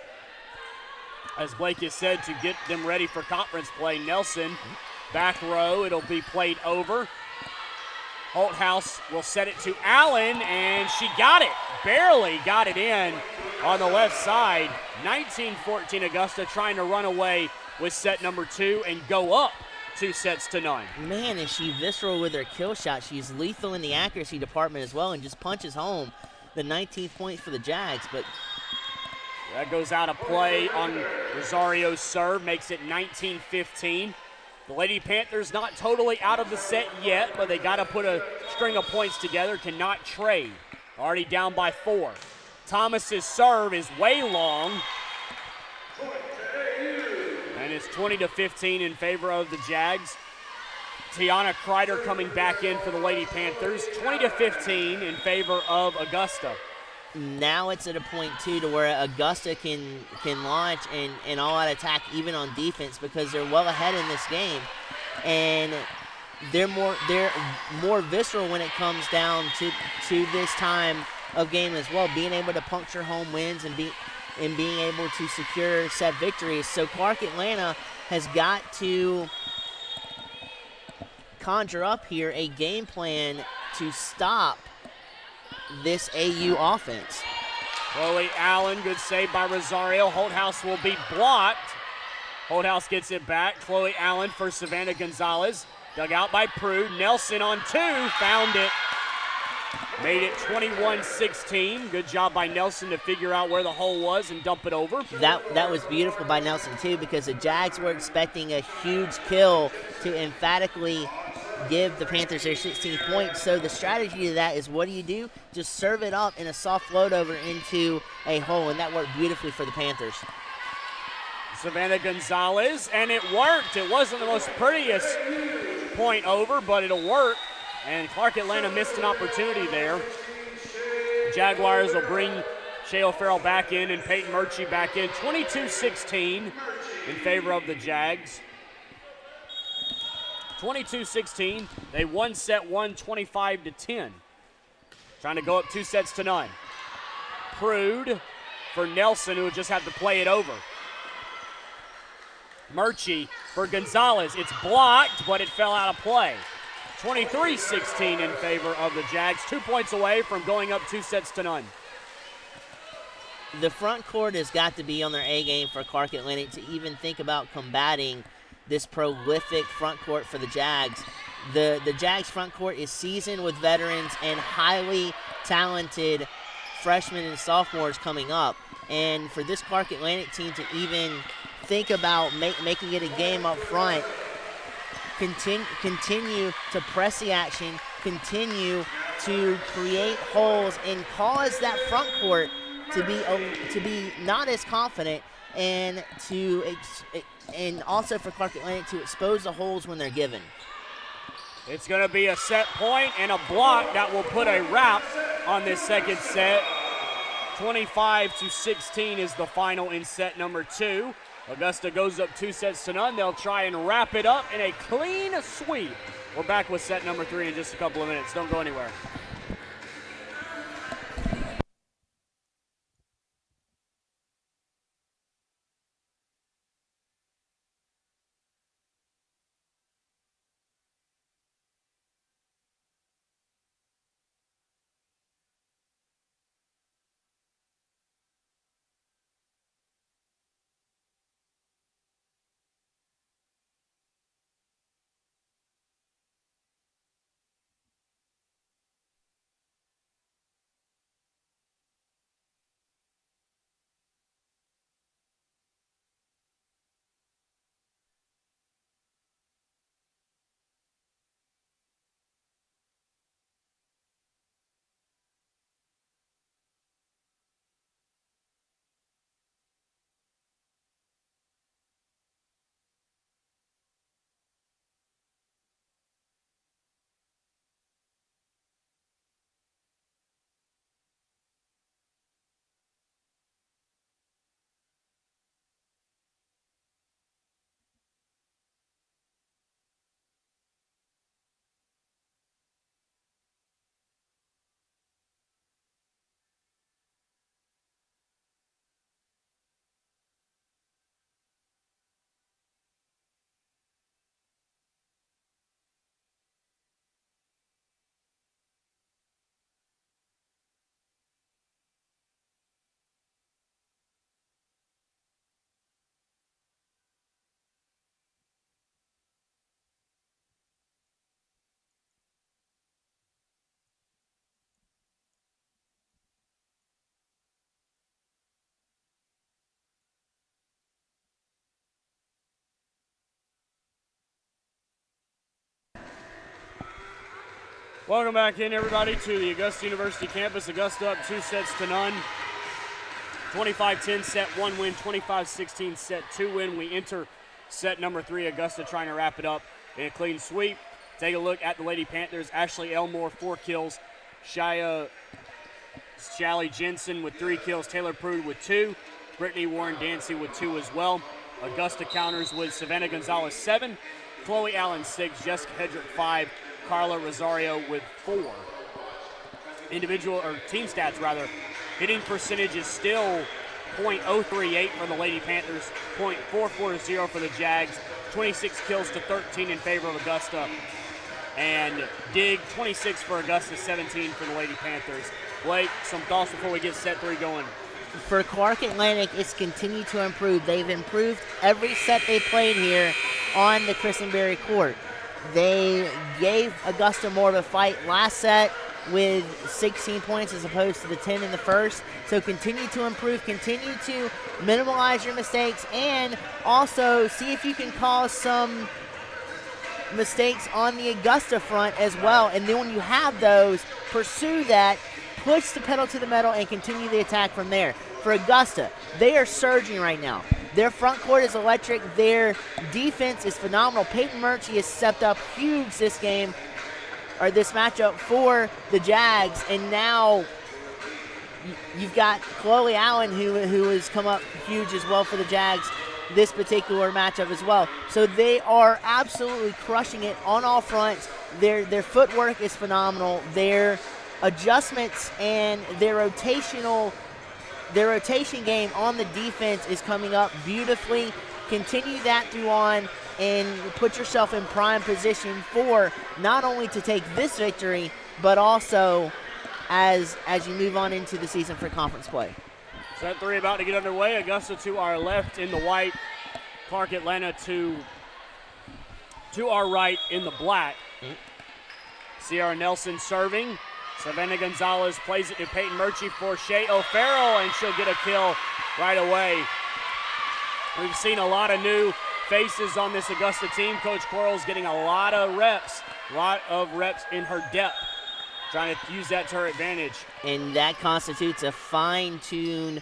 as Blake has said, to get them ready for conference play. Nelson, back row, it'll be played over. Holthouse will set it to Allen, and she got it. Barely got it in on the left side. 19-14 Augusta trying to run away with set number 2 and go up 2-0. Man, is she visceral with her kill shot. She's lethal in the accuracy department as well and just punches home the 19th point for the Jags. But that goes out of play on Rosario's serve, makes it 19-15. The Lady Panthers not totally out of the set yet, but they got to put a string of points together, cannot trade. Already down by 4. Thomas's serve is way long. And it's 20-15 in favor of the Jags. Tiana Kreider coming back in for the Lady Panthers. 20-15 in favor of Augusta. Now it's at a point, too, to where Augusta can launch an all-out attack even on defense because they're well ahead in this game. And they're more visceral when it comes down to this time of game as well, being able to puncture home wins and being able to secure set victories. So Clark Atlanta has got to conjure up here a game plan to stop this AU offense. Chloe Allen, good save by Rosario. Holthouse will be blocked. Holthouse gets it back. Chloe Allen for Savannah Gonzalez. Dug out by Prude. Nelson on 2, found it. Made it 21-16. Good job by Nelson to figure out where the hole was and dump it over. That was beautiful by Nelson, too, because the Jags were expecting a huge kill to emphatically give the Panthers their 16th point. So the strategy to that is, what do? Just serve it up in a soft float over into a hole, and that worked beautifully for the Panthers. Savannah Gonzalez, and it worked. It wasn't the most prettiest point over, but it'll work. And Clark Atlanta missed an opportunity there. Jaguars will bring Shea O'Farrell back in and Peyton Murchie back in. 22-16 in favor of the Jags. 22-16. They won set 1, 25-10. Trying to go up 2-0. Prude for Nelson, who would just have to play it over. Murchie for Gonzalez. It's blocked, but it fell out of play. 23-16 in favor of the Jags. 2 points away from going up 2-0. The front court has got to be on their A game for Clark Atlantic to even think about combating this prolific front court for the Jags. The Jags front court is seasoned with veterans and highly talented freshmen and sophomores coming up. And for this Clark Atlantic team to even think about making it a game up front, continue to press the action, continue to create holes, and cause that front court to be not as confident, and also for Clark Atlantic to expose the holes when they're given. It's going to be a set point and a block that will put a wrap on this second set. 25-16 is the final in set number 2. Augusta goes up 2-0. They'll try and wrap it up in a clean sweep. We're back with set number 3 in just a couple of minutes. Don't go anywhere. Welcome back in, everybody, to the Augusta University campus. Augusta up 2-0. 25-10 set 1 win, 25-16 set 2 win. We enter set number 3. Augusta trying to wrap it up in a clean sweep. Take a look at the Lady Panthers. Ashley Elmore, 4 kills. Shally Jensen with 3 kills. Taylor Prude with 2. Brittany Warren Dancy with 2 as well. Augusta counters with Savannah Gonzalez, 7. Chloe Allen, 6. Jessica Hedrick, 5. Carla Rosario with 4. Individual, or team stats rather, hitting percentage is still .038 for the Lady Panthers, .440 for the Jags, 26 kills to 13 in favor of Augusta, and dig 26 for Augusta, 17 for the Lady Panthers. Blake, some thoughts before we get set 3 going? For Clark Atlantic, it's continued to improve. They've improved every set they played here on the Christenberry court. They gave Augusta more of a fight last set with 16 points as opposed to the 10 in the first. So continue to improve, continue to minimize your mistakes, and also see if you can cause some mistakes on the Augusta front as well. And then when you have those, pursue that, push the pedal to the metal, and continue the attack from there. For Augusta, they are surging right now. Their front court is electric. Their defense is phenomenal. Peyton Murchie has stepped up huge this game, or this matchup for the Jags, and now you've got Chloe Allen who has come up huge as well for the Jags this particular matchup as well. So they are absolutely crushing it on all fronts. Their footwork is phenomenal. Their adjustments and their rotation game on the defense is coming up beautifully. Continue that through on and put yourself in prime position for not only to take this victory, but also as you move on into the season for conference play. Set 3 about to get underway. Augusta to our left in the white. Clark Atlanta to our right in the black. Sierra Nelson serving. Savannah Gonzalez plays it to Peyton Murchie for Shea O'Farrell, and she'll get a kill right away. We've seen a lot of new faces on this Augusta team. Coach Quarles getting a lot of reps in her depth, trying to use that to her advantage. And that constitutes a fine-tuned,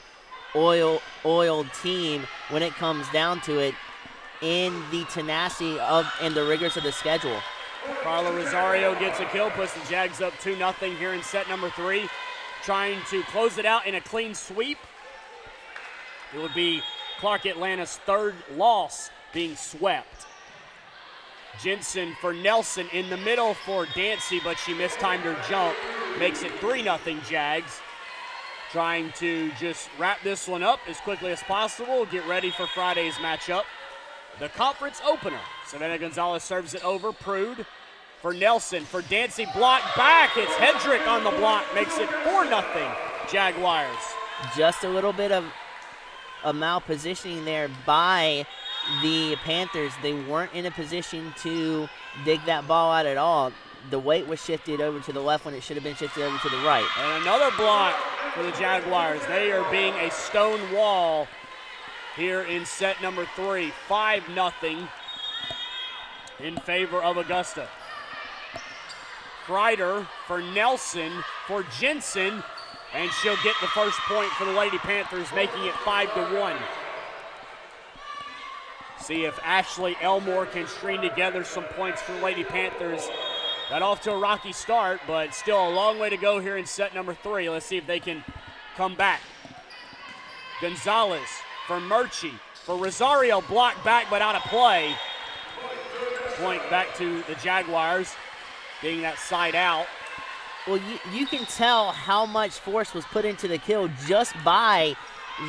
oiled team when it comes down to it in the tenacity of and the rigors of the schedule. Carla Rosario gets a kill, puts the Jags up 2-0 here in set number 3, trying to close it out in a clean sweep. It would be Clark Atlanta's 3rd loss being swept. Jensen for Nelson in the middle for Dancy, but she mistimed her jump. Makes it 3-0 Jags. Trying to just wrap this one up as quickly as possible. Get ready for Friday's matchup. The conference opener. Savannah Gonzalez serves it over. Prude for Nelson. For Dancy, blocked back. It's Hedrick on the block. Makes it 4-0 Jaguars. Just a little bit of a malpositioning there by the Panthers. They weren't in a position to dig that ball out at all. The weight was shifted over to the left when it should have been shifted over to the right. And another block for the Jaguars. They are being a stone wall here in set number 3. 5-0 in favor of Augusta. Kreider for Nelson for Jensen, and she'll get the first point for the Lady Panthers, making it 5-1. See if Ashley Elmore can string together some points for the Lady Panthers. Got off to a rocky start, but still a long way to go here in set number 3. Let's see if they can come back. Gonzalez for Murchie. For Rosario, blocked back but out of play. Point back to the Jaguars, getting that side out. Well, you can tell how much force was put into the kill just by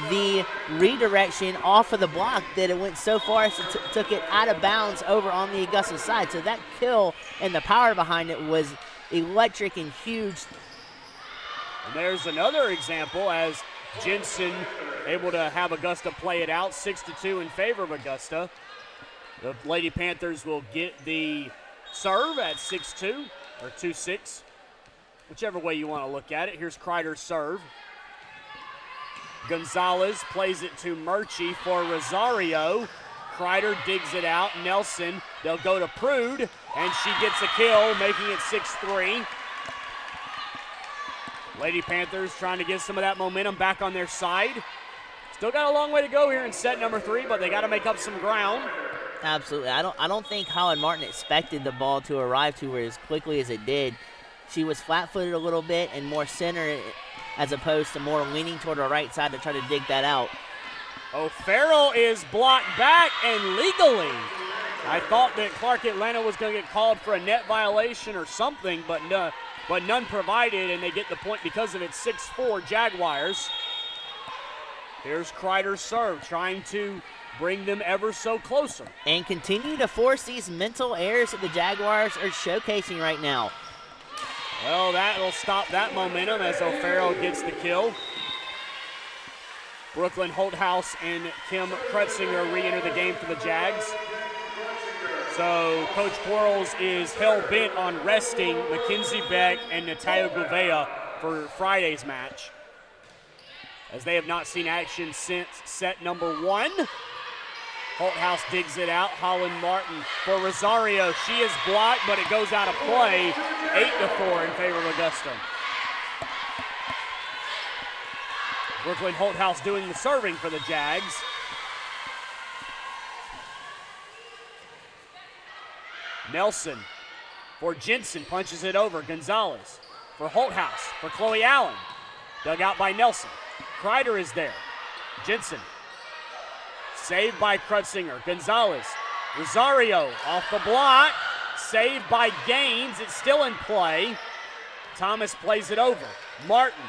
the redirection off of the block, that it went so far as it took it out of bounds over on the Augusta side. So that kill and the power behind it was electric and huge. And there's another example as Jensen able to have Augusta play it out, 6-2 in favor of Augusta. The Lady Panthers will get the serve at 6-2 or 2-6, whichever way you want to look at it. Here's Kreider's serve. Gonzalez plays it to Murchie for Rosario. Kreider digs it out. Nelson, they'll go to Prude, and she gets a kill, making it 6-3. Lady Panthers trying to get some of that momentum back on their side. Still got a long way to go here in set number 3, but they got to make up some ground. Absolutely. I don't think Holland Martin expected the ball to arrive to her as quickly as it did. She was flat-footed a little bit and more center as opposed to more leaning toward her right side to try to dig that out. O'Farrell is blocked back and legally. I thought that Clark Atlanta was going to get called for a net violation or something, but none provided, and they get the point because of it. 6-4 Jaguars. Here's Kreider's serve, trying to bring them ever so closer. And continue to force these mental errors that the Jaguars are showcasing right now. Well, that will stop that momentum as O'Farrell gets the kill. Brooklyn Holthouse and Kim Kretzinger re-enter the game for the Jags. So Coach Quarles is hell-bent on resting Mackenzie Beck and Natalia Gouveia for Friday's match, as they have not seen action since set number 1. Holthouse digs it out. Holland Martin for Rosario. She is blocked, but it goes out of play. 8-4 in favor of Augusta. Brooklyn Holthouse doing the serving for the Jags. Nelson for Jensen, punches it over. Gonzalez for Holthouse, for Chloe Allen. Dug out by Nelson. Kreider is there. Jensen. Saved by Krutzinger. Gonzalez. Rosario off the block. Saved by Gaines. It's still in play. Thomas plays it over. Martin.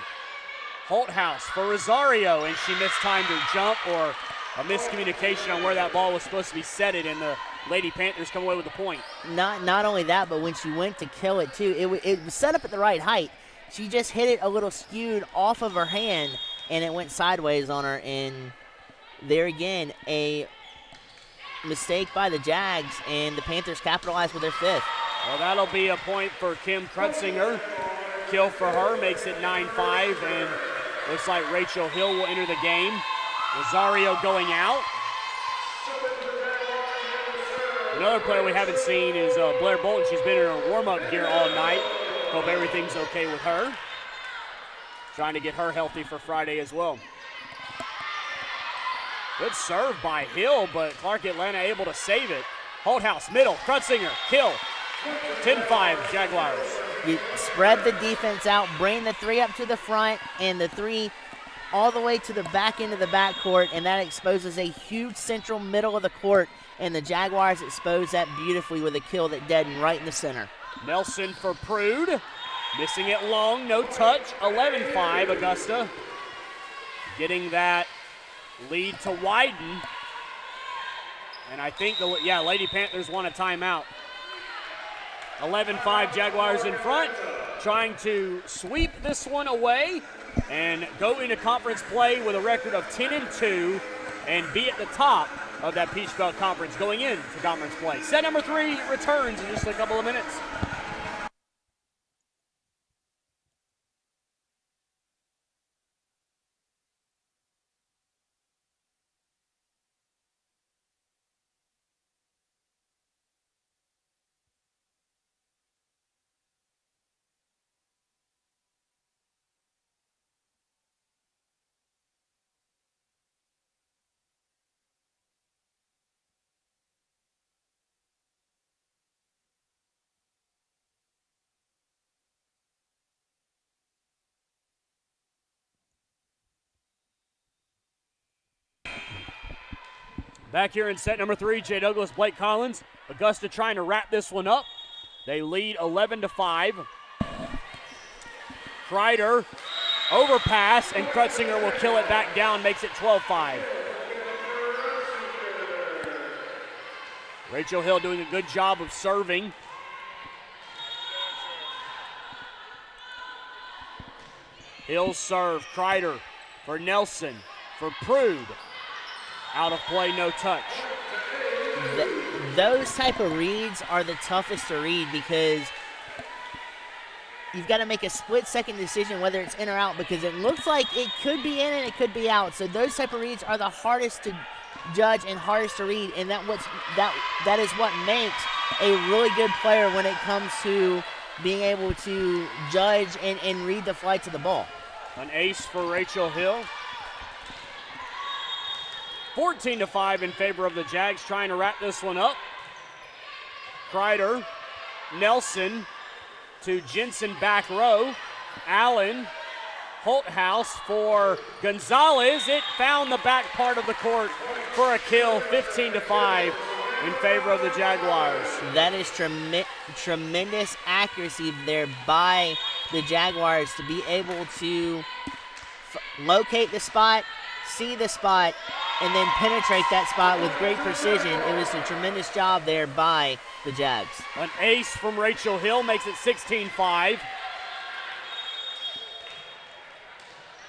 Holthouse for Rosario, and she mistimed her jump, or a miscommunication on where that ball was supposed to be set it, and the Lady Panthers come away with the point. Not only that, but when she went to kill it too, it was set up at the right height. She just hit it a little skewed off of her hand, and it went sideways on her, and there again, a mistake by the Jags, and the Panthers capitalized with their 5th. Well, that'll be a point for Kim Krutzinger. Kill for her makes it 9-5, and looks like Rachel Hill will enter the game. Rosario going out. Another player we haven't seen is Blair Bolton. She's been in her warm-up gear all night. Hope everything's okay with her. Trying to get her healthy for Friday as well. Good serve by Hill, but Clark Atlanta able to save it. Holthouse, middle, Krutzinger, kill. 10-5 Jaguars. You spread the defense out, bring the 3 up to the front, and the 3 all the way to the back end of the backcourt, and that exposes a huge central middle of the court, and the Jaguars expose that beautifully with a kill that deadened right in the center. Nelson for Prude. Missing it long, no touch. 11-5 Augusta. Getting that lead to widen. And I think, Lady Panthers want a timeout. 11-5 Jaguars in front, trying to sweep this one away and go into conference play with a record of 10-2 and be at the top of that Peach Belt Conference going into conference play. Set number 3 returns in just a couple of minutes. Back here in set number 3, Jay Douglas, Blake Collins. Augusta trying to wrap this one up. They lead 11-5. Kreider, overpass, and Krutzinger will kill it back down, makes it 12-5. Rachel Hill doing a good job of serving. Hill serve, Kreider for Nelson, for Prude. Out of play, no touch. Those type of reads are the toughest to read because you've got to make a split-second decision whether it's in or out because it looks like it could be in and it could be out. So those type of reads are the hardest to judge and hardest to read, and that is what makes a really good player when it comes to being able to judge and read the flights of the ball. An ace for Rachel Hill. 14-5 in favor of the Jags, trying to wrap this one up. Kreider, Nelson to Jensen back row. Allen, Holthouse for Gonzalez. It found the back part of the court for a kill, 15-5 in favor of the Jaguars. That is tremendous accuracy there by the Jaguars to be able to locate the spot, see the spot, and then penetrate that spot with great precision. It was a tremendous job there by the Jags. An ace from Rachel Hill makes it 16-5.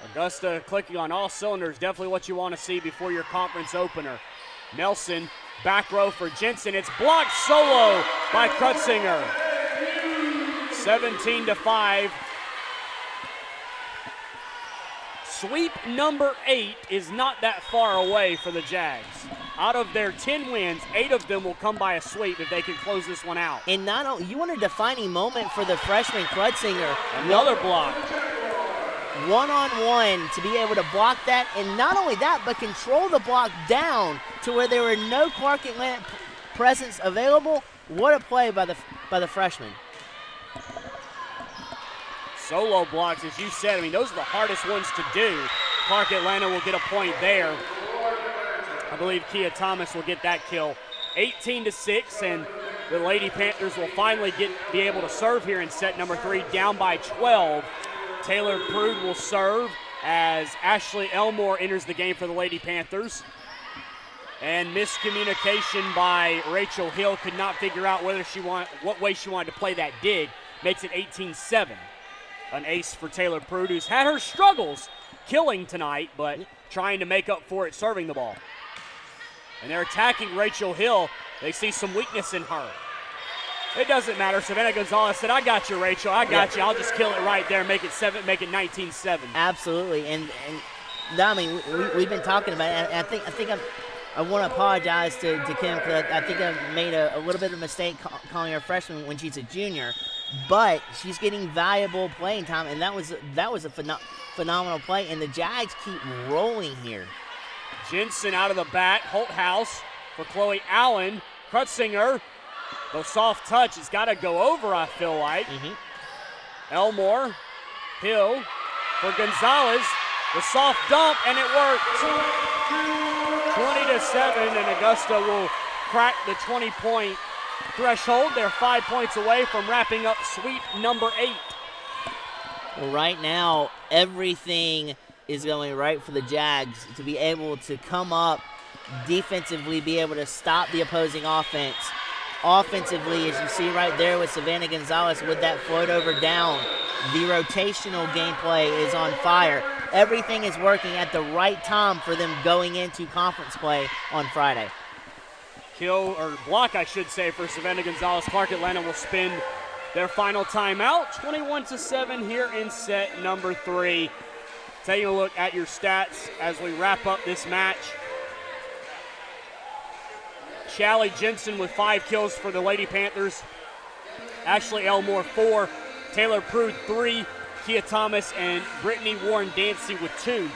Augusta clicking on all cylinders, definitely what you want to see before your conference opener. Nelson, back row for Jensen. It's blocked solo by Krutzinger. 17-5. Sweep number 8 is not that far away for the Jags. Out of their 10 wins, 8 of them will come by a sweep if they can close this one out. And not only, you want a defining moment for the freshman Krutzinger. Another block. One-on-one to be able to block that, and not only that, but control the block down to where there were no Clark Atlanta presence available. What a play by the freshman. Solo blocks, as you said, I mean, those are the hardest ones to do. Clark Atlanta will get a point there. I believe Kia Thomas will get that kill. 18-6, and the Lady Panthers will finally be able to serve here in set number 3, down by 12. Taylor Prude will serve as Ashley Elmore enters the game for the Lady Panthers. And miscommunication by Rachel Hill, could not figure out what way she wanted to play that dig. Makes it 18-7. An ace for Taylor Prude, who's had her struggles killing tonight, but trying to make up for it serving the ball. And they're attacking Rachel Hill. They see some weakness in her. It doesn't matter. Savannah Gonzalez said, I got you, Rachel. I got you. I'll just kill it right there, make it 19-7. Absolutely. And I mean, we've been talking about it. And I think I want to apologize to Kim because I think I made a little bit of a mistake calling her a freshman when she's a junior. But she's getting valuable playing time, and that was a phenomenal play. And the Jags keep rolling here. Jensen out of the back. Holthouse for Chloe Allen. Krutzinger. The soft touch has got to go over, I feel like. Elmore. Hill for Gonzalez. The soft dump, and it worked. 20-7, and Augusta will crack the 20-point threshold. They're 5 points away from wrapping up sweep number 8. Well, right now, everything is going right for the Jags to be able to come up defensively, be able to stop the opposing offense. Offensively, as you see right there with Savannah Gonzalez with that float over down, the rotational gameplay is on fire. Everything is working at the right time for them going into conference play on Friday. Kill, or block, I should say, for Savannah Gonzalez. Clark Atlanta will spend their final timeout. 21-7 here in set number 3. Taking a look at your stats as we wrap up this match. Shallie Jensen with 5 kills for the Lady Panthers. Ashley Elmore 4. Taylor Prude 3. Kia Thomas and Brittany Warren Dancy with 2.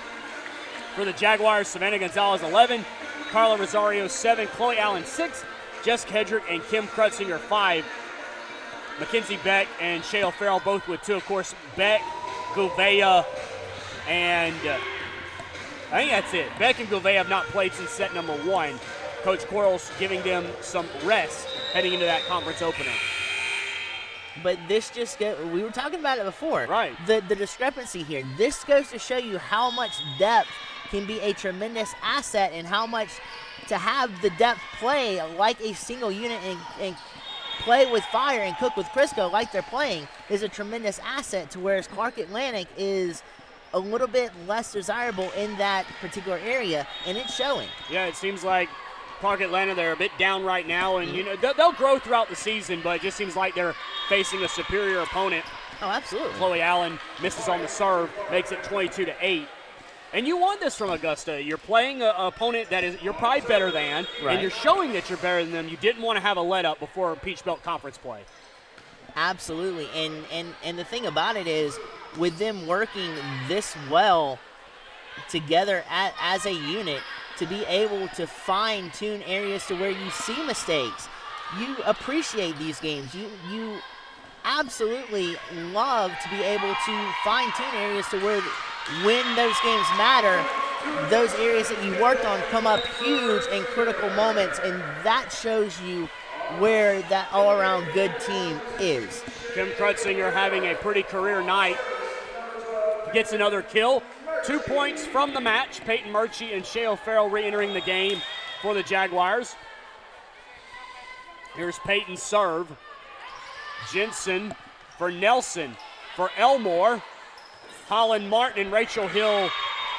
For the Jaguars, Savannah Gonzalez 11. Carla Rosario 7. Chloe Allen 6. Jessica Hedrick and Kim Krutzinger 5. Mackenzie Beck and Shale Farrell both with 2. Of course, Beck, Gouveia, and I think that's it. Beck and Gouveia have not played since set number 1. Coach Quarles giving them some rest heading into that conference opener. But this just we were talking about it before. Right. The discrepancy here. This goes to show you how much depth can be a tremendous asset and how much to have the depth play like a single unit and play with fire and cook with Crisco like they're playing is a tremendous asset, to whereas Clark Atlantic is a little bit less desirable in that particular area, and it's showing. Yeah, it seems like Clark Atlanta, they're a bit down right now, and you know they'll grow throughout the season, but it just seems like they're facing a superior opponent. Oh, absolutely. Chloe Allen misses on the serve, makes it 22-8. And you want this from Augusta. You're playing an opponent that is you're probably better than, right, and you're showing that you're better than them. You didn't want to have a let-up before Peach Belt Conference play. Absolutely. And the thing about it is, with them working this well together as a unit, to be able to fine-tune areas to where you see mistakes, you appreciate these games. You absolutely love to be able to fine-tune areas to where when those games matter, those areas that you worked on come up huge in critical moments, and that shows you where that all-around good team is. Kim Krutzinger having a pretty career night. Gets another kill. 2 points from the match. Peyton Murchie and Shea O'Farrell re-entering the game for the Jaguars. Here's Peyton's serve. Jensen for Nelson. For Elmore. Holland Martin and Rachel Hill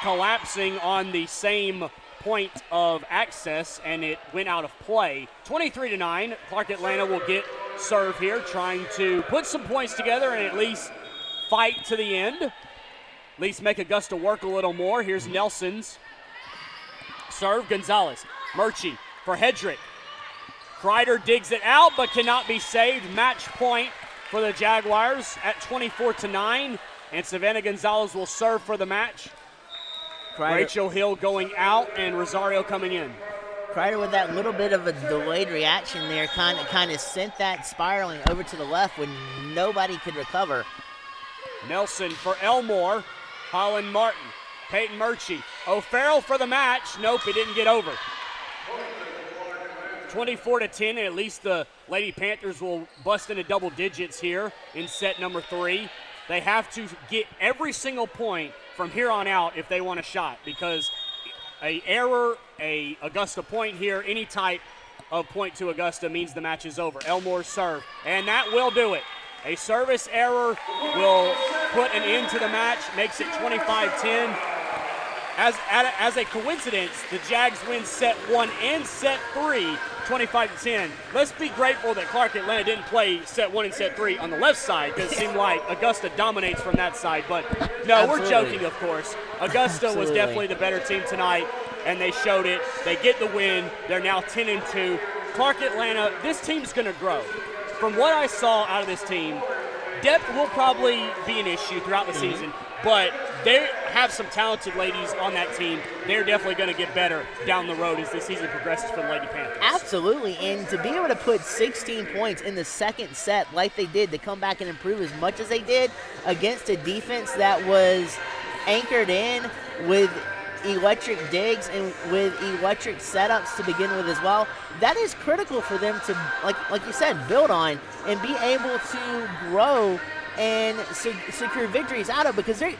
collapsing on the same point of access, and it went out of play. 23-9. Clark Atlanta will get serve here, trying to put some points together and at least fight to the end. At least make Augusta work a little more. Here's Nelson's serve. Gonzalez. Murchie for Hedrick. Kreider digs it out but cannot be saved. Match point for the Jaguars at 24-9. And Savannah Gonzalez will serve for the match. Kreider. Rachel Hill going out and Rosario coming in. Kreider with that little bit of a delayed reaction there kind of sent that spiraling over to the left when nobody could recover. Nelson for Elmore. Holland Martin. Peyton Murchie. O'Farrell for the match. Nope, it didn't get over. 24-10, and at least the Lady Panthers will bust into double digits here in set number 3. They have to get every single point from here on out if they want a shot, because a error, a Augusta point here, any type of point to Augusta means the match is over. Elmore's serve, and that will do it. A service error will put an end to the match, makes it 25-10. As a coincidence, the Jags win set 1 and set 3, 25-10. Let's be grateful that Clark Atlanta didn't play set 1 and set 3 on the left side, because it seemed like Augusta dominates from that side. But no, Absolutely. We're joking, of course. Augusta was definitely the better team tonight, and they showed it. They get the win. They're now 10-2. Clark Atlanta, this team's going to grow. From what I saw out of this team, depth will probably be an issue throughout the season, but they have some talented ladies on that team. They're definitely going to get better down the road as the season progresses for the Lady Panthers. Absolutely, and to be able to put 16 points in the second set like they did, to come back and improve as much as they did against a defense that was anchored in with electric digs and with electric setups to begin with as well, that is critical for them to, like you said, build on and be able to grow and secure victories out of, because they're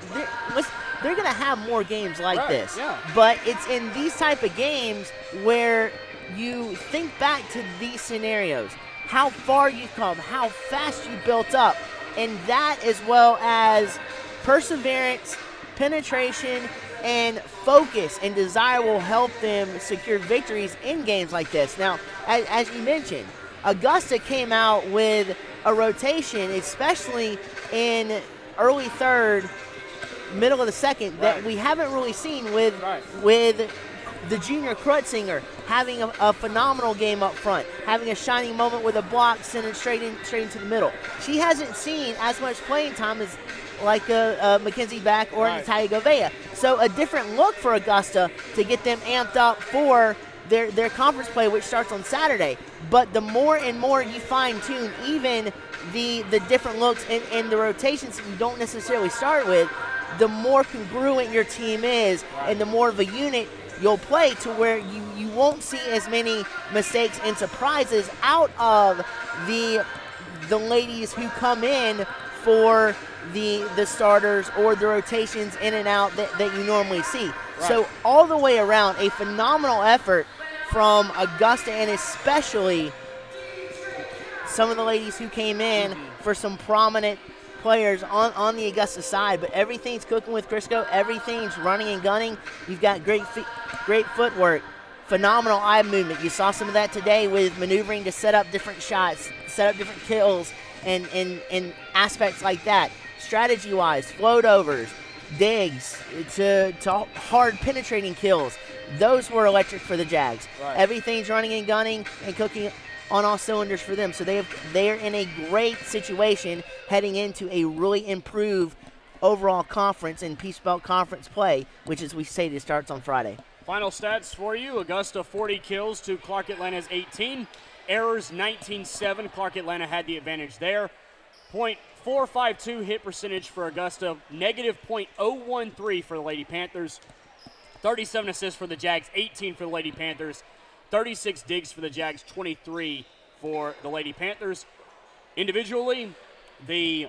going to have more games like this. Yeah. But it's in these type of games where you think back to these scenarios, how far you've come, how fast you built up, and that, as well as perseverance, penetration, and focus and desire, will help them secure victories in games like this. Now, as you mentioned, Augusta came out with a rotation, especially in early third, middle of the second, that we haven't really seen with the junior Krutzinger having a phenomenal game up front, having a shining moment with a block centered straight into the middle. She hasn't seen as much playing time as like Mackenzie Back or Natalia Govea. So a different look for Augusta to get them amped up for their conference play, which starts on Saturday. But the more and more you fine-tune even the different looks and the rotations that you don't necessarily start with, the more congruent your team is, and the more of a unit you'll play, to where you won't see as many mistakes and surprises out of the ladies who come in for the starters or the rotations in and out that you normally see. So all the way around, a phenomenal effort from Augusta, and especially some of the ladies who came in for some prominent players on the Augusta side. But everything's cooking with Crisco. Everything's running and gunning. You've got great footwork, phenomenal eye movement. You saw some of that today with maneuvering to set up different shots, set up different kills, and aspects like that. Strategy-wise, float overs, digs to hard penetrating kills. Those were electric for the Jags. Everything's running and gunning and cooking on all cylinders for them. So they're in a great situation heading into a really improved overall conference and Peach Belt Conference play, which, as we say, it starts on Friday. Final stats for you. Augusta 40 kills to Clark Atlanta's 18. Errors 19-7. Clark Atlanta had the advantage there. .452 hit percentage for Augusta. Negative .013 for the Lady Panthers. 37 assists for the Jags, 18 for the Lady Panthers. 36 digs for the Jags, 23 for the Lady Panthers. Individually, the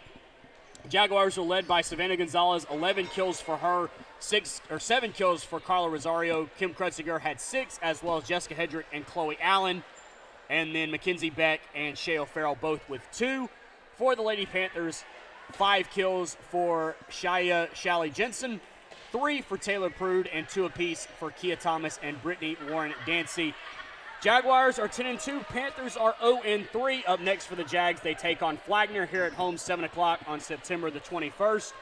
Jaguars are led by Savannah Gonzalez, 11 kills for her, 7 kills for Carla Rosario. Kim Krutziger had 6, as well as Jessica Hedrick and Chloe Allen. And then Mackenzie Beck and Shea O'Farrell both with 2. For the Lady Panthers, 5 kills for Shia Shally Jensen, 3 for Taylor Prude, and 2 apiece for Kia Thomas and Brittany Warren Dancy. Jaguars are 10-2. Panthers are 0-3. Up next for the Jags, they take on Flagner here at home, 7 o'clock on September the 21st.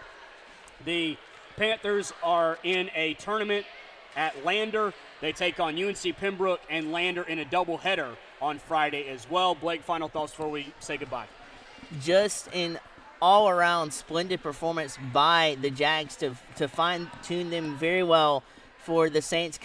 The Panthers are in a tournament at Lander. They take on UNC Pembroke and Lander in a doubleheader on Friday as well. Blake, final thoughts before we say goodbye. Just an all-around splendid performance by the Jags to fine-tune them very well for the Saints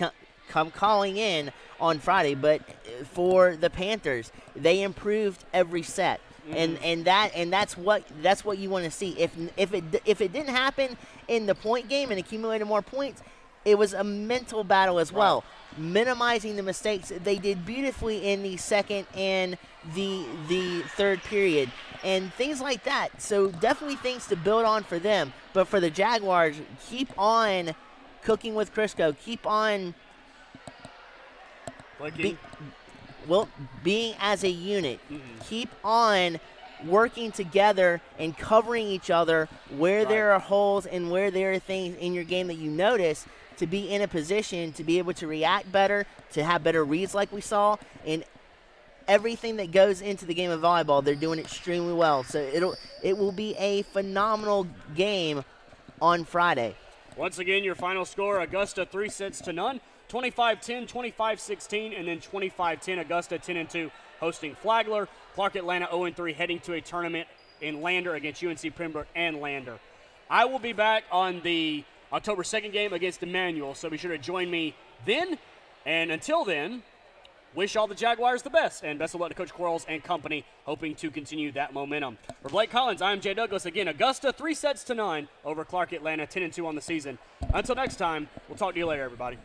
come calling in on Friday. But for the Panthers, they improved every set. And that's what you want to see. If it didn't happen in the point game and accumulated more points, it was a mental battle as well. Minimizing the mistakes, they did beautifully in the second and the third period, and things like that. So definitely things to build on for them. But for the Jaguars, keep on cooking with Crisco. Keep on being as a unit. Keep on working together and covering each other where there are holes and where there are things in your game that you notice, to be in a position to be able to react better, to have better reads like we saw, and everything that goes into the game of volleyball, they're doing extremely well. So it will be a phenomenal game on Friday. Once again, your final score, Augusta 3-0, 25-10, 25-16, and then 25-10. Augusta 10-2 hosting Flagler. Clark Atlanta 0-3 heading to a tournament in Lander against UNC Pembroke and Lander. I will be back on the October 2nd game against Emmanuel, so be sure to join me then. And until then, wish all the Jaguars the best, and best of luck to Coach Quarles and company, hoping to continue that momentum. For Blake Collins, I'm Jay Douglas. Again, Augusta 3-9 over Clark Atlanta, 10-2 on the season. Until next time, we'll talk to you later, everybody.